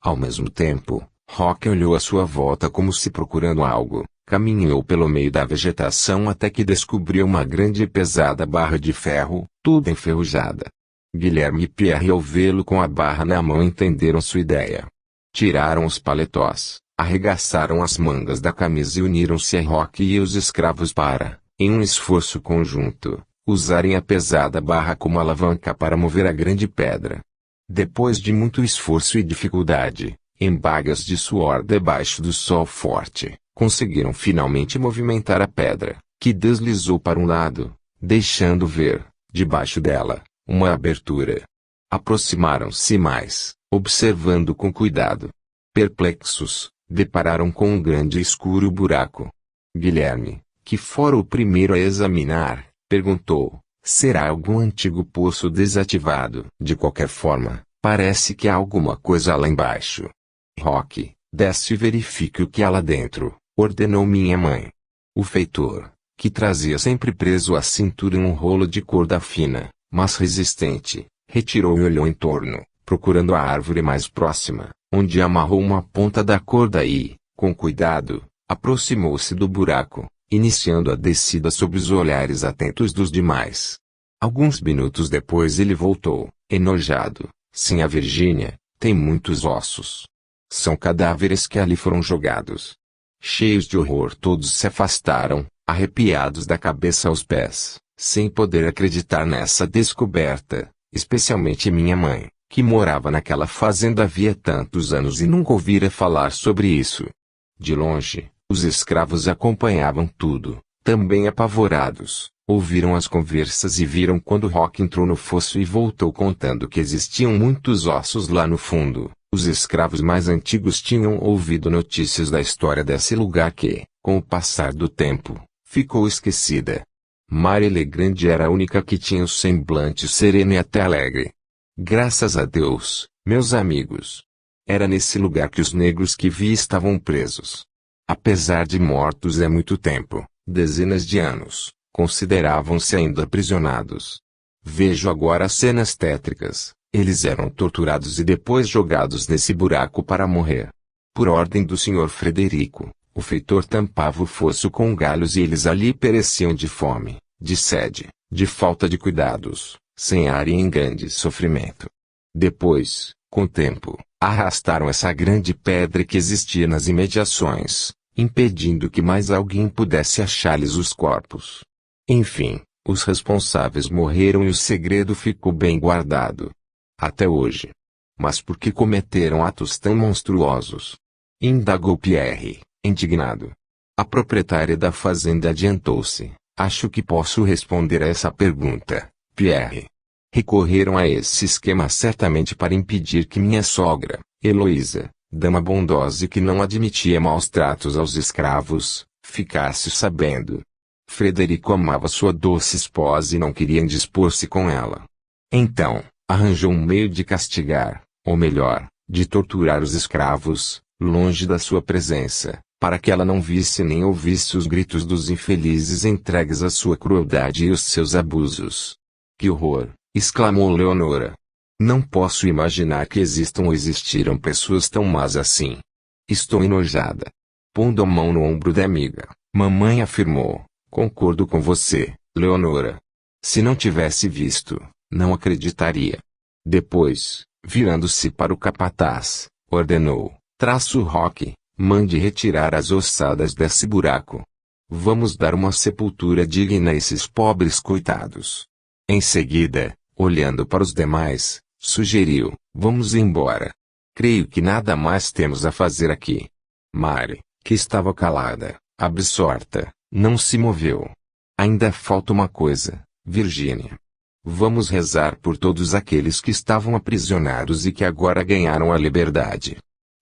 Ao mesmo tempo, Roque olhou à sua volta como se procurando algo, caminhou pelo meio da vegetação até que descobriu uma grande e pesada barra de ferro, toda enferrujada. Guilherme e Pierre ao vê-lo com a barra na mão entenderam sua ideia. Tiraram os paletós, arregaçaram as mangas da camisa e uniram-se a Roque e os escravos para, em um esforço conjunto, usarem a pesada barra como alavanca para mover a grande pedra. Depois de muito esforço e dificuldade, em bagas de suor debaixo do sol forte, conseguiram finalmente movimentar a pedra, que deslizou para um lado, deixando ver, debaixo dela, uma abertura. Aproximaram-se mais, observando com cuidado. Perplexos, depararam com um grande e escuro buraco. Guilherme, que fora o primeiro a examinar, perguntou, será algum antigo poço desativado? De qualquer forma, parece que há alguma coisa lá embaixo. Roque, desce e verifique o que há lá dentro, ordenou minha mãe. O feitor, que trazia sempre preso à cintura um rolo de corda fina, mas resistente, retirou e olhou em torno, procurando a árvore mais próxima, onde amarrou uma ponta da corda e, com cuidado, aproximou-se do buraco, iniciando a descida sob os olhares atentos dos demais. Alguns minutos depois ele voltou, enojado. Sim, a Virgínia, tem muitos ossos. São cadáveres que ali foram jogados. Cheios de horror todos se afastaram, arrepiados da cabeça aos pés, sem poder acreditar nessa descoberta, especialmente minha mãe, que morava naquela fazenda havia tantos anos e nunca ouvira falar sobre isso. De longe, os escravos acompanhavam tudo, também apavorados, ouviram as conversas e viram quando Roque entrou no fosso e voltou contando que existiam muitos ossos lá no fundo. Os escravos mais antigos tinham ouvido notícias da história desse lugar que, com o passar do tempo, ficou esquecida. Maria Legrande era a única que tinha o semblante sereno e até alegre. Graças a Deus, meus amigos. Era nesse lugar que os negros que vi estavam presos. Apesar de mortos há muito tempo, dezenas de anos, consideravam-se ainda aprisionados. Vejo agora cenas tétricas, Eles eram torturados e depois jogados nesse buraco para morrer. Por ordem do Sr. Frederico, o feitor tampava o fosso com galhos e eles ali pereciam de fome, de sede, de falta de cuidados, sem ar e em grande sofrimento. Depois, com o tempo, arrastaram essa grande pedra que existia nas imediações, impedindo que mais alguém pudesse achar-lhes os corpos. Enfim, os responsáveis morreram e o segredo ficou bem guardado. Até hoje. Mas por que cometeram atos tão monstruosos? Indagou Pierre, indignado. A proprietária da fazenda adiantou-se. Acho que posso responder a essa pergunta, Pierre. Recorreram a esse esquema certamente para impedir que minha sogra, Heloísa, dama bondosa e que não admitia maus tratos aos escravos, ficasse sabendo. Frederico amava sua doce esposa e não queria indispor-se com ela. Então, arranjou um meio de castigar, ou melhor, de torturar os escravos, longe da sua presença, para que ela não visse nem ouvisse os gritos dos infelizes entregues à sua crueldade e os seus abusos. Que horror! Exclamou Leonora. Não posso imaginar que existam ou existiram pessoas tão más assim. Estou enojada. Pondo a mão no ombro da amiga, mamãe afirmou. Concordo com você, Leonora. Se não tivesse visto, não acreditaria. Depois, virando-se para o capataz, ordenou, Roque, mande retirar as ossadas desse buraco. Vamos dar uma sepultura digna a esses pobres coitados. Em seguida, olhando para os demais, sugeriu, vamos embora. Creio que nada mais temos a fazer aqui. Mari, que estava calada, absorta, não se moveu. Ainda falta uma coisa, Virgínia. Vamos rezar por todos aqueles que estavam aprisionados e que agora ganharam a liberdade.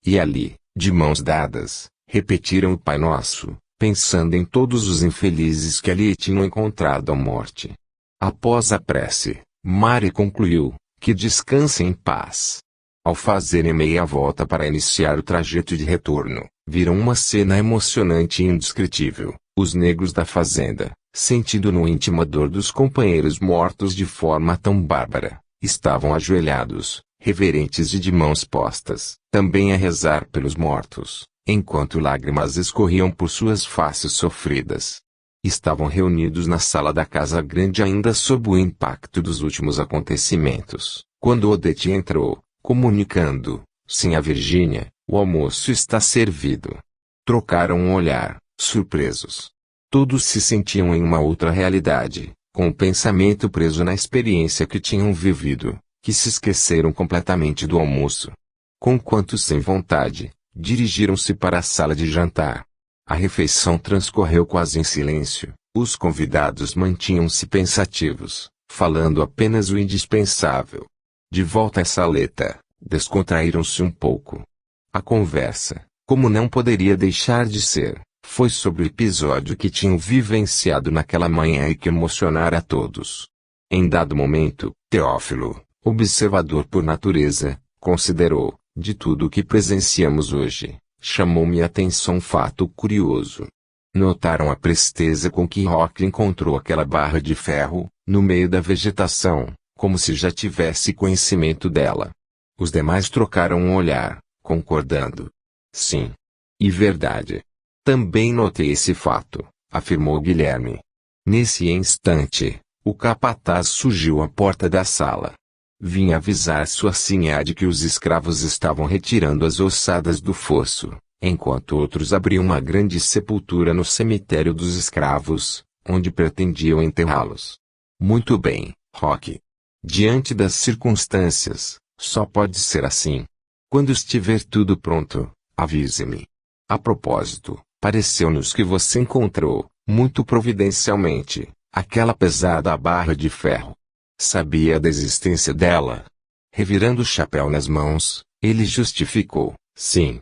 E ali, de mãos dadas, repetiram o Pai Nosso, pensando em todos os infelizes que ali tinham encontrado a morte. Após a prece, Mari concluiu, que descansem em paz. Ao fazerem meia volta para iniciar o trajeto de retorno, viram uma cena emocionante e indescritível. Os negros da fazenda, sentindo no íntimo a dor dos companheiros mortos de forma tão bárbara, estavam ajoelhados, reverentes e de mãos postas, também a rezar pelos mortos, enquanto lágrimas escorriam por suas faces sofridas. Estavam reunidos na sala da casa grande ainda sob o impacto dos últimos acontecimentos, quando Odete entrou, comunicando, sim a Virgínia, o almoço está servido. Trocaram um olhar, surpresos. Todos se sentiam em uma outra realidade, com o pensamento preso na experiência que tinham vivido, que se esqueceram completamente do almoço. Conquanto sem vontade, dirigiram-se para a sala de jantar. A refeição transcorreu quase em silêncio, os convidados mantinham-se pensativos, falando apenas o indispensável. De volta à saleta, descontraíram-se um pouco. A conversa, como não poderia deixar de ser, foi sobre o episódio que tinham vivenciado naquela manhã e que emocionara a todos. Em dado momento, Teófilo, observador por natureza, considerou, de tudo o que presenciamos hoje, chamou-me a atenção um fato curioso. Notaram a presteza com que Roque encontrou aquela barra de ferro, no meio da vegetação, como se já tivesse conhecimento dela. Os demais trocaram um olhar, concordando. Sim. E verdade. Também notei esse fato, afirmou Guilherme. Nesse instante, o capataz surgiu à porta da sala. Vinha avisar sua sinhá de que os escravos estavam retirando as ossadas do fosso, enquanto outros abriam uma grande sepultura no cemitério dos escravos, onde pretendiam enterrá-los. Muito bem, Roque. Diante das circunstâncias, só pode ser assim. Quando estiver tudo pronto, avise-me. A propósito, pareceu-nos que você encontrou, muito providencialmente, aquela pesada barra de ferro. Sabia da existência dela? Revirando o chapéu nas mãos, ele justificou, sim,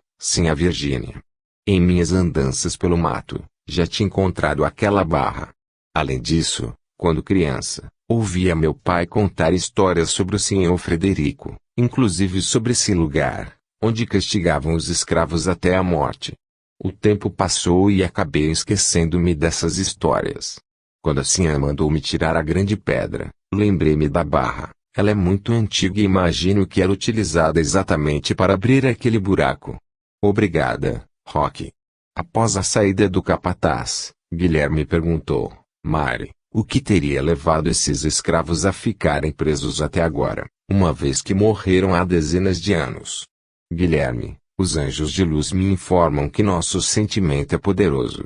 a Virgínia. Em minhas andanças pelo mato, já tinha encontrado aquela barra. Além disso, quando criança, ouvia meu pai contar histórias sobre o Senhor Frederico, inclusive sobre esse lugar, onde castigavam os escravos até a morte. O tempo passou e acabei esquecendo-me dessas histórias. Quando a senhora mandou-me tirar a grande pedra, lembrei-me da barra, Ela é muito antiga e imagino que era utilizada exatamente para abrir aquele buraco. Obrigada, Rock. Após a saída do capataz, Guilherme perguntou: Mari, o que teria levado esses escravos a ficarem presos até agora, uma vez que morreram há dezenas de anos? Guilherme: os anjos de luz me informam que nosso sentimento é poderoso.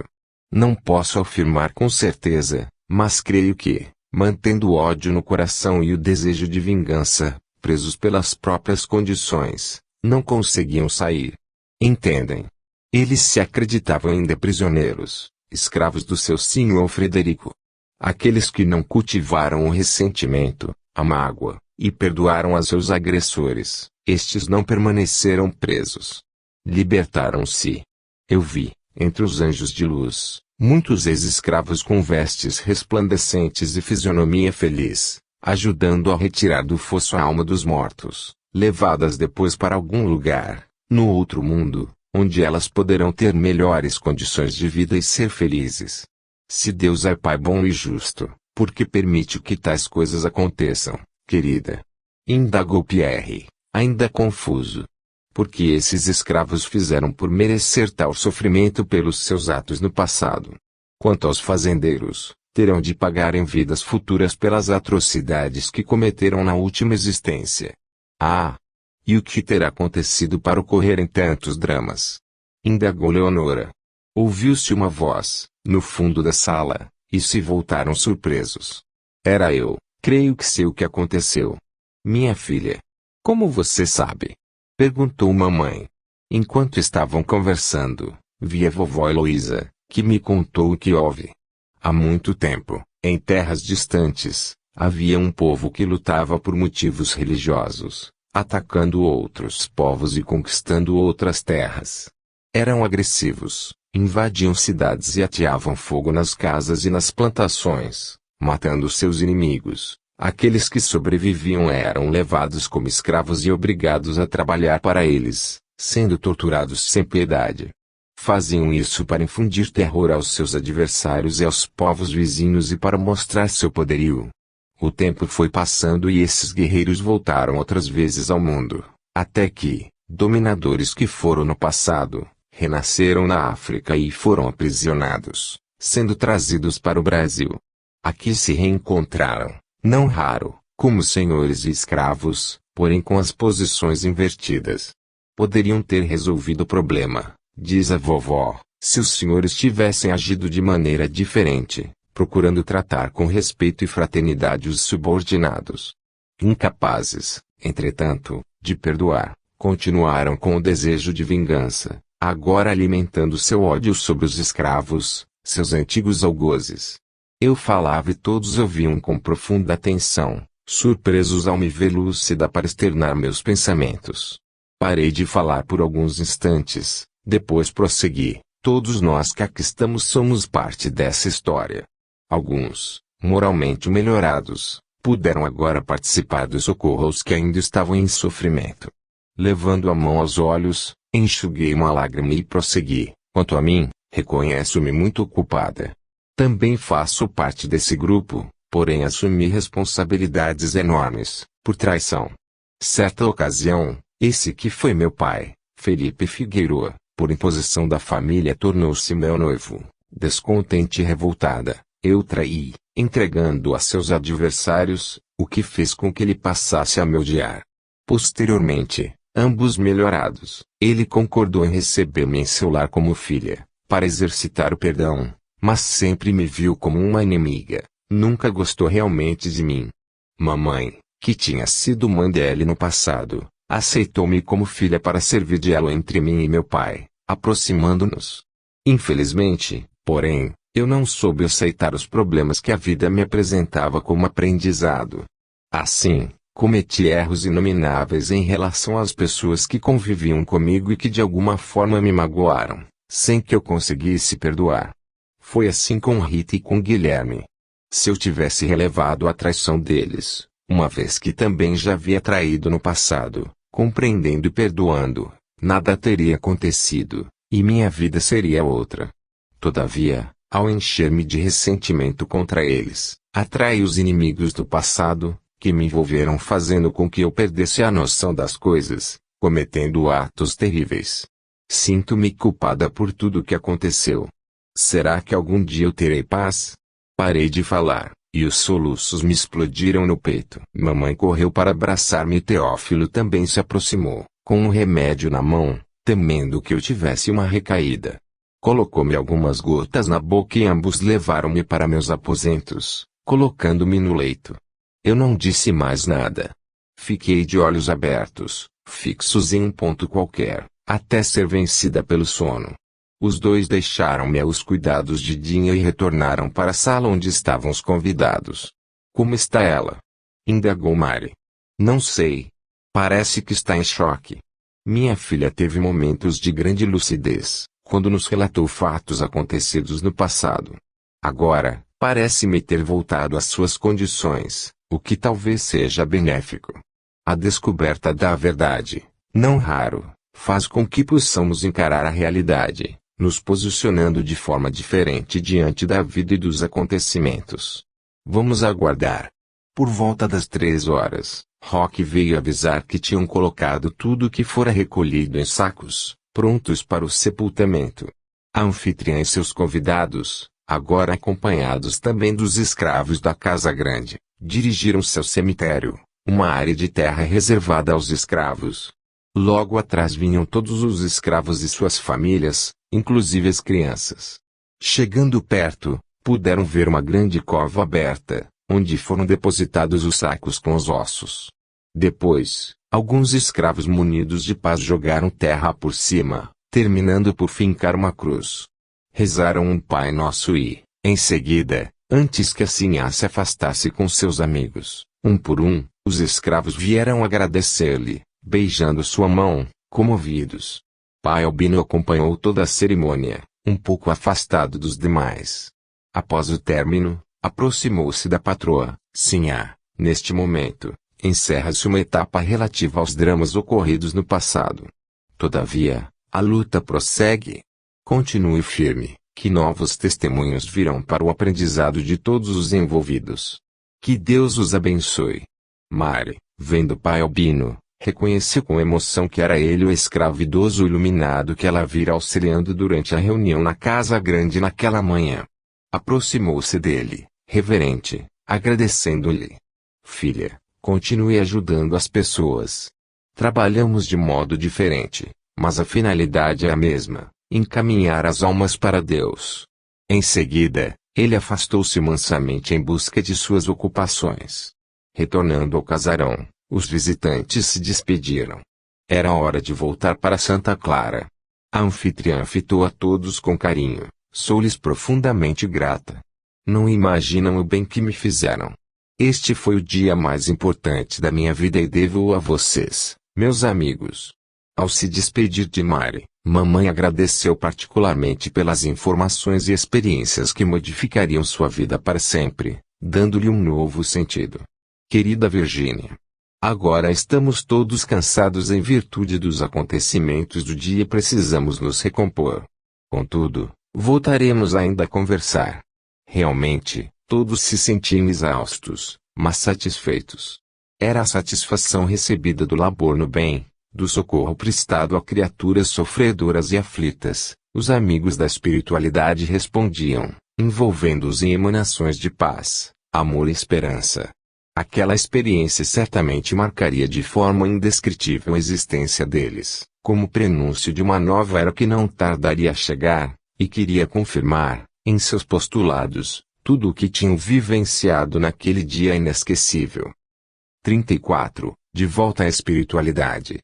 Não posso afirmar com certeza, mas creio que, mantendo o ódio no coração e o desejo de vingança, presos pelas próprias condições, não conseguiam sair. Entendem? Eles se acreditavam ainda prisioneiros, escravos do seu senhor Frederico. Aqueles que não cultivaram o ressentimento, a mágoa, e perdoaram a seus agressores, estes não permaneceram presos. Libertaram-se. Eu vi, entre os anjos de luz, muitos ex-escravos com vestes resplandecentes e fisionomia feliz, ajudando a retirar do fosso a alma dos mortos, levadas depois para algum lugar, no outro mundo, onde elas poderão ter melhores condições de vida e ser felizes. Se Deus é Pai bom e justo, por que permite que tais coisas aconteçam, querida? Indagou Pierre, ainda confuso. Porque esses escravos fizeram por merecer tal sofrimento pelos seus atos no passado. Quanto aos fazendeiros, terão de pagar em vidas futuras pelas atrocidades que cometeram na última existência. Ah! E o que terá acontecido para ocorrerem tantos dramas? Indagou Leonora. Ouviu-se uma voz, no fundo da sala, e se voltaram surpresos. Era eu, creio que sei o que aconteceu. Minha filha. Como você sabe? Perguntou mamãe. Enquanto estavam conversando, vi a vovó Heloísa, que me contou o que houve. Há muito tempo, em terras distantes, havia um povo que lutava por motivos religiosos, atacando outros povos e conquistando outras terras. Eram agressivos, invadiam cidades e ateavam fogo nas casas e nas plantações, matando seus inimigos. Aqueles que sobreviviam eram levados como escravos e obrigados a trabalhar para eles, sendo torturados sem piedade. Faziam isso para infundir terror aos seus adversários e aos povos vizinhos e para mostrar seu poderio. O tempo foi passando e esses guerreiros voltaram outras vezes ao mundo, até que, dominadores que foram no passado, renasceram na África e foram aprisionados, sendo trazidos para o Brasil. Aqui se reencontraram. Não raro, como senhores e escravos, porém com as posições invertidas. Poderiam ter resolvido o problema, diz a vovó, se os senhores tivessem agido de maneira diferente, procurando tratar com respeito e fraternidade os subordinados. Incapazes, entretanto, de perdoar, continuaram com o desejo de vingança, agora alimentando seu ódio sobre os escravos, seus antigos algozes. Eu falava e todos ouviam com profunda atenção, surpresos ao me ver lúcida para externar meus pensamentos. Parei de falar por alguns instantes, depois prossegui. Todos nós que aqui estamos somos parte dessa história. Alguns, moralmente melhorados, puderam agora participar do socorro aos que ainda estavam em sofrimento. Levando a mão aos olhos, enxuguei uma lágrima e prossegui. Quanto a mim, reconheço-me muito ocupada. Também faço parte desse grupo, porém assumi responsabilidades enormes, por traição. Certa ocasião, esse que foi meu pai, Felipe Figueiroa, por imposição da família tornou-se meu noivo. Descontente e revoltada, eu traí, entregando a seus adversários, o que fez com que ele passasse a me odiar. Posteriormente, ambos melhorados, ele concordou em receber-me em seu lar como filha, para exercitar o perdão. Mas sempre me viu como uma inimiga, nunca gostou realmente de mim. Mamãe, que tinha sido mãe dele no passado, aceitou-me como filha para servir de elo entre mim e meu pai, aproximando-nos. Infelizmente, porém, eu não soube aceitar os problemas que a vida me apresentava como aprendizado. Assim, cometi erros inomináveis em relação às pessoas que conviviam comigo e que de alguma forma me magoaram, sem que eu conseguisse perdoar. Foi assim com Rita e com Guilherme. Se eu tivesse relevado a traição deles, uma vez que também já havia traído no passado, compreendendo e perdoando, nada teria acontecido, e minha vida seria outra. Todavia, ao encher-me de ressentimento contra eles, atraí os inimigos do passado, que me envolveram fazendo com que eu perdesse a noção das coisas, cometendo atos terríveis. Sinto-me culpada por tudo o que aconteceu. Será que algum dia eu terei paz? Parei de falar, e os soluços me explodiram no peito. Mamãe correu para abraçar-me e Teófilo também se aproximou, com um remédio na mão, temendo que eu tivesse uma recaída. Colocou-me algumas gotas na boca e ambos levaram-me para meus aposentos, colocando-me no leito. Eu não disse mais nada. Fiquei de olhos abertos, fixos em um ponto qualquer, até ser vencida pelo sono. Os dois deixaram-me aos cuidados de Dinha e retornaram para a sala onde estavam os convidados. Como está ela? Indagou Mari. Não sei. Parece que está em choque. Minha filha teve momentos de grande lucidez, quando nos relatou fatos acontecidos no passado. Agora, parece-me ter voltado às suas condições, o que talvez seja benéfico. A descoberta da verdade, não raro, faz com que possamos encarar a realidade, nos posicionando de forma diferente diante da vida e dos acontecimentos. Vamos aguardar. Por volta das 3 horas, Roque veio avisar que tinham colocado tudo o que fora recolhido em sacos, prontos para o sepultamento. A anfitriã e seus convidados, agora acompanhados também dos escravos da Casa Grande, dirigiram-se ao cemitério, uma área de terra reservada aos escravos. Logo atrás vinham todos os escravos e suas famílias, inclusive as crianças. Chegando perto, puderam ver uma grande cova aberta, onde foram depositados os sacos com os ossos. Depois, alguns escravos munidos de pás jogaram terra por cima, terminando por fincar uma cruz. Rezaram um Pai Nosso e, em seguida, antes que a sinhá se afastasse com seus amigos, um por um, os escravos vieram agradecer-lhe, beijando sua mão, comovidos. Pai Albino acompanhou toda a cerimônia, um pouco afastado dos demais. Após o término, aproximou-se da patroa, sinhá. Neste momento, encerra-se uma etapa relativa aos dramas ocorridos no passado. Todavia, a luta prossegue. Continue firme, que novos testemunhos virão para o aprendizado de todos os envolvidos. Que Deus os abençoe. Mari, vendo Pai Albino, reconheceu com emoção que era ele o escravo idoso iluminado que ela vira auxiliando durante a reunião na Casa Grande naquela manhã. Aproximou-se dele, reverente, agradecendo-lhe. Filha, continue ajudando as pessoas. Trabalhamos de modo diferente, mas a finalidade é a mesma, encaminhar as almas para Deus. Em seguida, ele afastou-se mansamente em busca de suas ocupações. Retornando ao casarão, os visitantes se despediram. Era hora de voltar para Santa Clara. A anfitriã fitou a todos com carinho. Sou-lhes profundamente grata. Não imaginam o bem que me fizeram. Este foi o dia mais importante da minha vida e devo-o a vocês, meus amigos. Ao se despedir de Mari, mamãe agradeceu particularmente pelas informações e experiências que modificariam sua vida para sempre, dando-lhe um novo sentido. Querida Virgínia, agora estamos todos cansados em virtude dos acontecimentos do dia e precisamos nos recompor. Contudo, voltaremos ainda a conversar. Realmente, todos se sentiam exaustos, mas satisfeitos. Era a satisfação recebida do labor no bem, do socorro prestado a criaturas sofredoras e aflitas. Os amigos da espiritualidade respondiam, envolvendo-os em emanações de paz, amor e esperança. Aquela experiência certamente marcaria de forma indescritível a existência deles, como prenúncio de uma nova era que não tardaria a chegar, e queria confirmar, em seus postulados, tudo o que tinham vivenciado naquele dia inesquecível. 34. De volta à espiritualidade.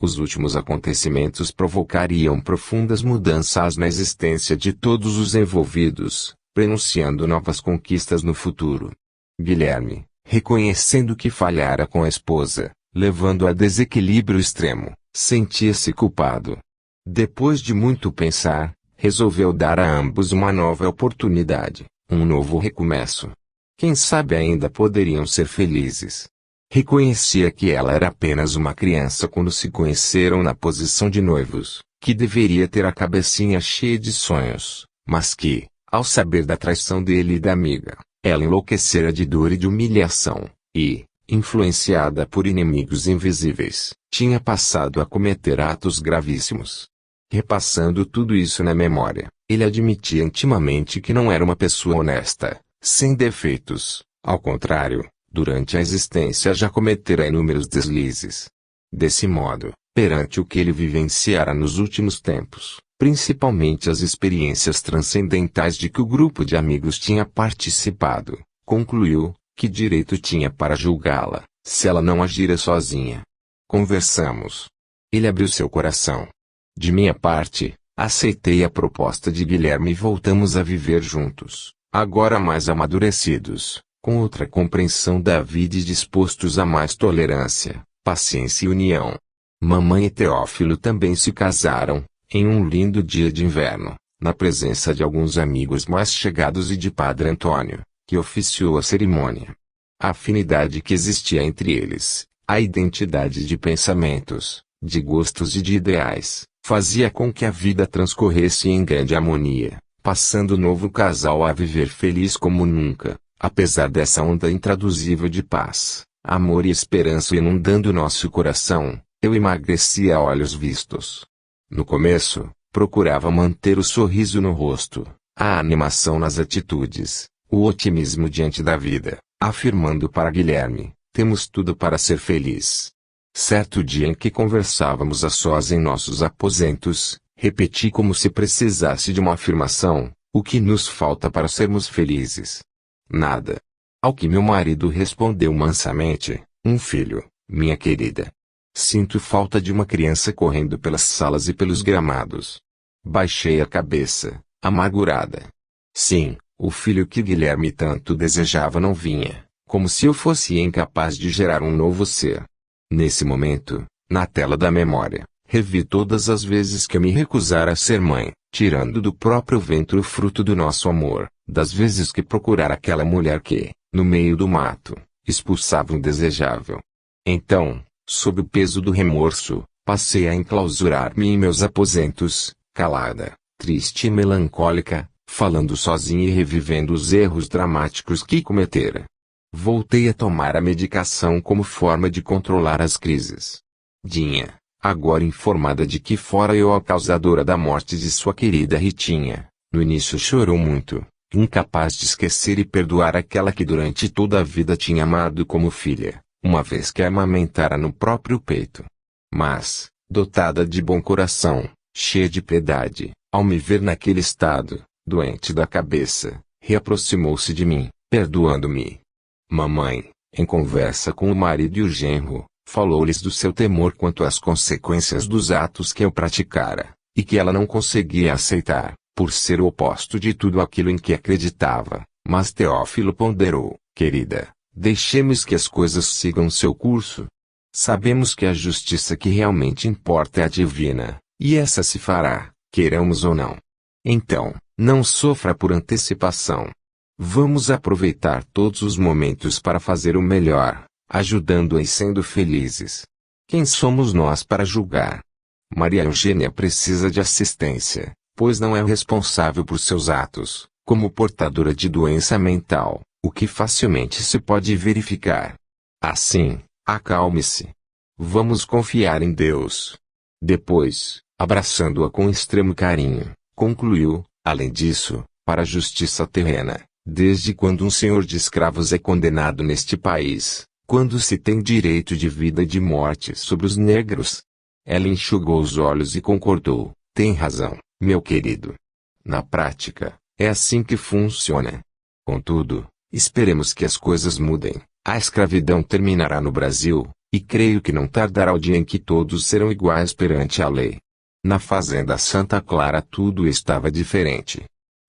Os últimos acontecimentos provocariam profundas mudanças na existência de todos os envolvidos, prenunciando novas conquistas no futuro. Guilherme, reconhecendo que falhara com a esposa, levando a desequilíbrio extremo, sentia-se culpado. Depois de muito pensar, resolveu dar a ambos uma nova oportunidade, um novo recomeço. Quem sabe ainda poderiam ser felizes. Reconhecia que ela era apenas uma criança quando se conheceram na posição de noivos, que deveria ter a cabecinha cheia de sonhos, mas que, ao saber da traição dele e da amiga, ela enlouquecera de dor e de humilhação, e, influenciada por inimigos invisíveis, tinha passado a cometer atos gravíssimos. Repassando tudo isso na memória, ele admitia intimamente que não era uma pessoa honesta, sem defeitos. Ao contrário, durante a existência já cometera inúmeros deslizes. Desse modo, perante o que ele vivenciara nos últimos tempos, principalmente as experiências transcendentais de que o grupo de amigos tinha participado, concluiu, que direito tinha para julgá-la, se ela não agira sozinha. Conversamos. Ele abriu seu coração. De minha parte, aceitei a proposta de Guilherme e voltamos a viver juntos, agora mais amadurecidos, com outra compreensão da vida e dispostos a mais tolerância, paciência e união. Mamãe e Teófilo também se casaram, em um lindo dia de inverno, na presença de alguns amigos mais chegados e de Padre Antônio, que oficiou a cerimônia. A afinidade que existia entre eles, a identidade de pensamentos, de gostos e de ideais, fazia com que a vida transcorresse em grande harmonia, passando o novo casal a viver feliz como nunca, apesar dessa onda intraduzível de paz, amor e esperança inundando nosso coração. Eu emagreci a olhos vistos. No começo, procurava manter o sorriso no rosto, a animação nas atitudes, o otimismo diante da vida, afirmando para Guilherme, temos tudo para ser feliz. Certo dia em que conversávamos a sós em nossos aposentos, repeti como se precisasse de uma afirmação, o que nos falta para sermos felizes? Nada. Ao que meu marido respondeu mansamente, um filho, minha querida. Sinto falta de uma criança correndo pelas salas e pelos gramados. Baixei a cabeça, amargurada. Sim, o filho que Guilherme tanto desejava não vinha, como se eu fosse incapaz de gerar um novo ser. Nesse momento, na tela da memória, revi todas as vezes que eu me recusara a ser mãe, tirando do próprio ventre o fruto do nosso amor, das vezes que procurara aquela mulher que, no meio do mato, expulsava o indesejável. Então, sob o peso do remorso, passei a enclausurar-me em meus aposentos, calada, triste e melancólica, falando sozinha e revivendo os erros dramáticos que cometera. Voltei a tomar a medicação como forma de controlar as crises. Dinha, agora informada de que fora eu a causadora da morte de sua querida Ritinha, no início chorou muito, incapaz de esquecer e perdoar aquela que durante toda a vida tinha amado como filha, uma vez que a amamentara no próprio peito. Mas, dotada de bom coração, cheia de piedade, ao me ver naquele estado, doente da cabeça, reaproximou-se de mim, perdoando-me. Mamãe, em conversa com o marido e o genro, falou-lhes do seu temor quanto às consequências dos atos que eu praticara, e que ela não conseguia aceitar, por ser o oposto de tudo aquilo em que acreditava, mas Teófilo ponderou, querida, deixemos que as coisas sigam seu curso. Sabemos que a justiça que realmente importa é a divina, e essa se fará, queiramos ou não. Então, não sofra por antecipação. Vamos aproveitar todos os momentos para fazer o melhor, ajudando-a e sendo felizes. Quem somos nós para julgar? Maria Eugênia precisa de assistência, pois não é responsável por seus atos, como portadora de doença mental, o que facilmente se pode verificar. Assim, acalme-se. Vamos confiar em Deus. Depois, abraçando-a com extremo carinho, concluiu, além disso, para a justiça terrena, desde quando um senhor de escravos é condenado neste país, quando se tem direito de vida e de morte sobre os negros? Ela enxugou os olhos e concordou, tem razão, meu querido. Na prática, é assim que funciona. Contudo, esperemos que as coisas mudem. A escravidão terminará no Brasil, e creio que não tardará o dia em que todos serão iguais perante a lei. Na fazenda Santa Clara tudo estava diferente.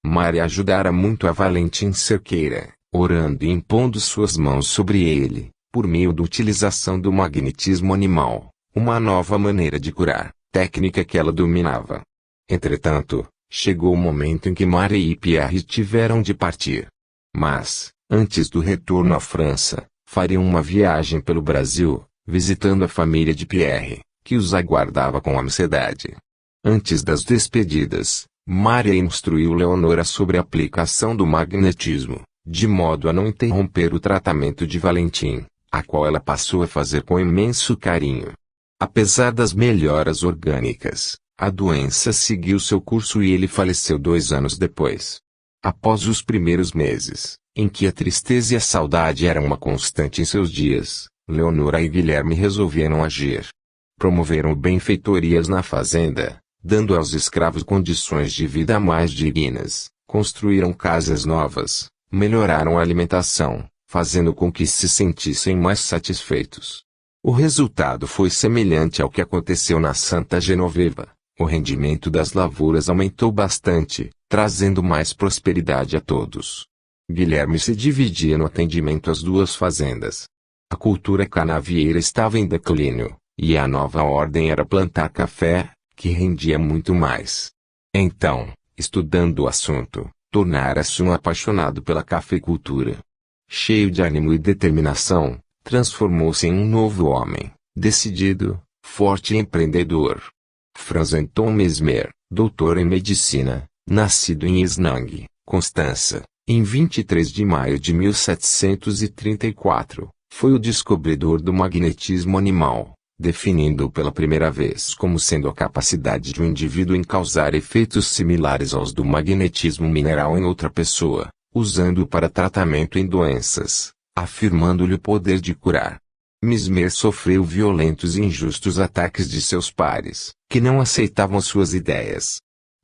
Maria ajudara muito a Valentim Cerqueira, orando e impondo suas mãos sobre ele, por meio da utilização do magnetismo animal, uma nova maneira de curar, técnica que ela dominava. Entretanto, chegou o momento em que Maria e Pierre tiveram de partir. Mas, antes do retorno à França, fariam uma viagem pelo Brasil, visitando a família de Pierre, que os aguardava com ansiedade. Antes das despedidas, Maria instruiu Leonora sobre a aplicação do magnetismo, de modo a não interromper o tratamento de Valentim, a qual ela passou a fazer com imenso carinho. Apesar das melhoras orgânicas, a doença seguiu seu curso e ele faleceu 2 anos depois. Após os primeiros meses, em que a tristeza e a saudade eram uma constante em seus dias, Leonora e Guilherme resolveram agir. Promoveram benfeitorias na fazenda, dando aos escravos condições de vida mais dignas, construíram casas novas, melhoraram a alimentação, fazendo com que se sentissem mais satisfeitos. O resultado foi semelhante ao que aconteceu na Santa Genoveva. O rendimento das lavouras aumentou bastante, trazendo mais prosperidade a todos. Guilherme se dividia no atendimento às 2 fazendas. A cultura canavieira estava em declínio, e a nova ordem era plantar café, que rendia muito mais. Então, estudando o assunto, tornara-se um apaixonado pela cafeicultura. Cheio de ânimo e determinação, transformou-se em um novo homem, decidido, forte e empreendedor. Franz Anton Mesmer, doutor em medicina, nascido em Snang, Constança, em 23 de maio de 1734, foi o descobridor do magnetismo animal, definindo-o pela primeira vez como sendo a capacidade de um indivíduo em causar efeitos similares aos do magnetismo mineral em outra pessoa, usando-o para tratamento em doenças, afirmando-lhe o poder de curar. Mesmer sofreu violentos e injustos ataques de seus pares, que não aceitavam suas ideias.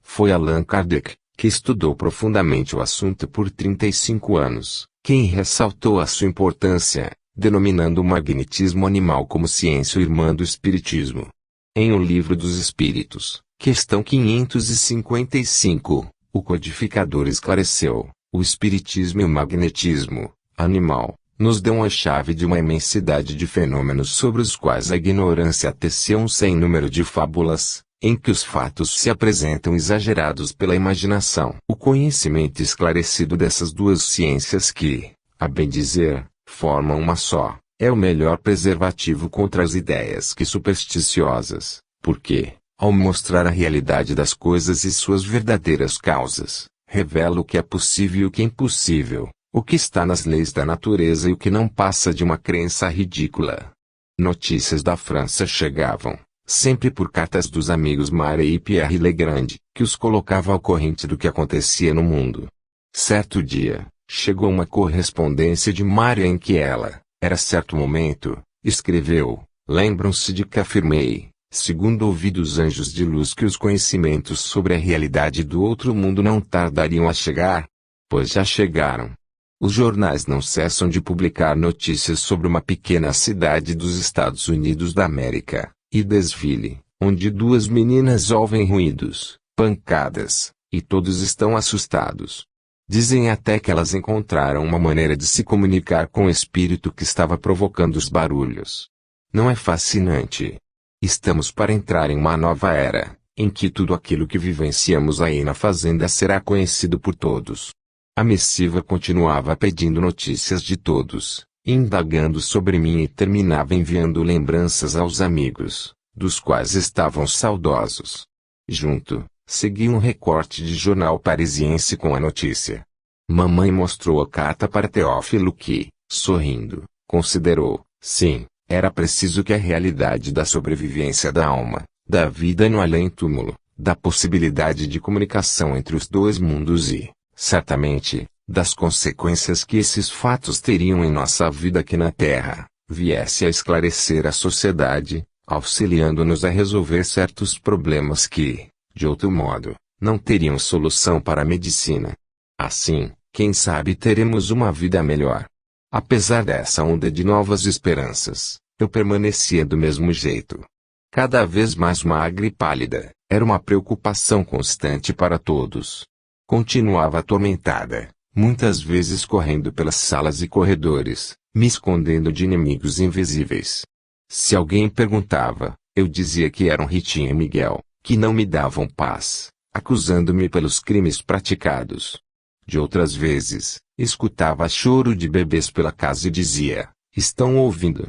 Foi Allan Kardec, que estudou profundamente o assunto por 35 anos, quem ressaltou a sua importância, denominando o magnetismo animal como ciência irmã do espiritismo. Em O Livro dos Espíritos, questão 555, o codificador esclareceu: o espiritismo e o magnetismo animal nos dão a chave de uma imensidade de fenômenos sobre os quais a ignorância teceu um sem número de fábulas, em que os fatos se apresentam exagerados pela imaginação. O conhecimento esclarecido dessas 2 ciências que, a bem dizer, formam uma só, é o melhor preservativo contra as ideias que supersticiosas, porque, ao mostrar a realidade das coisas e suas verdadeiras causas, revela o que é possível e o que é impossível, o que está nas leis da natureza e o que não passa de uma crença ridícula. Notícias da França chegavam, sempre por cartas dos amigos Marie e Pierre Legrand, que os colocava ao corrente do que acontecia no mundo. Certo dia, chegou uma correspondência de Marie em que ela, era certo momento, escreveu: lembram-se de que afirmei, segundo ouvi dos anjos de luz, que os conhecimentos sobre a realidade do outro mundo não tardariam a chegar? Pois já chegaram. Os jornais não cessam de publicar notícias sobre uma pequena cidade dos Estados Unidos da América, Hydesville, onde 2 meninas ouvem ruídos, pancadas, e todos estão assustados. Dizem até que elas encontraram uma maneira de se comunicar com o espírito que estava provocando os barulhos. Não é fascinante? Estamos para entrar em uma nova era, em que tudo aquilo que vivenciamos aí na fazenda será conhecido por todos. A missiva continuava pedindo notícias de todos, indagando sobre mim e terminava enviando lembranças aos amigos, dos quais estavam saudosos. Junto, seguia um recorte de jornal parisiense com a notícia. Mamãe mostrou a carta para Teófilo que, sorrindo, considerou, sim, era preciso que a realidade da sobrevivência da alma, da vida no além-túmulo, da possibilidade de comunicação entre os 2 mundos e, certamente, das consequências que esses fatos teriam em nossa vida aqui na Terra, viesse a esclarecer a sociedade, auxiliando-nos a resolver certos problemas que, de outro modo, não teriam solução para a medicina. Assim, quem sabe teremos uma vida melhor. Apesar dessa onda de novas esperanças, eu permanecia do mesmo jeito. Cada vez mais magra e pálida, era uma preocupação constante para todos. Continuava atormentada, muitas vezes correndo pelas salas e corredores, me escondendo de inimigos invisíveis. Se alguém perguntava, eu dizia que eram Ritinha e Miguel, que não me davam paz, acusando-me pelos crimes praticados. De outras vezes, escutava choro de bebês pela casa e dizia: estão ouvindo?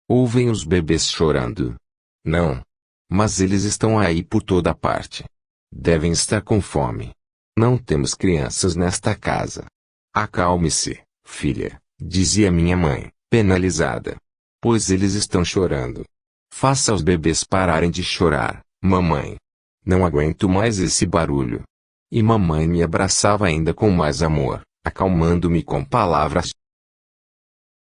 Ouvem os bebês chorando? Não. Mas eles estão aí por toda parte. Devem estar com fome. Não temos crianças nesta casa. Acalme-se, filha, dizia minha mãe, penalizada. pois eles estão chorando. Faça os bebês pararem de chorar, mamãe. Não aguento mais esse barulho. E mamãe me abraçava ainda com mais amor, acalmando-me com palavras.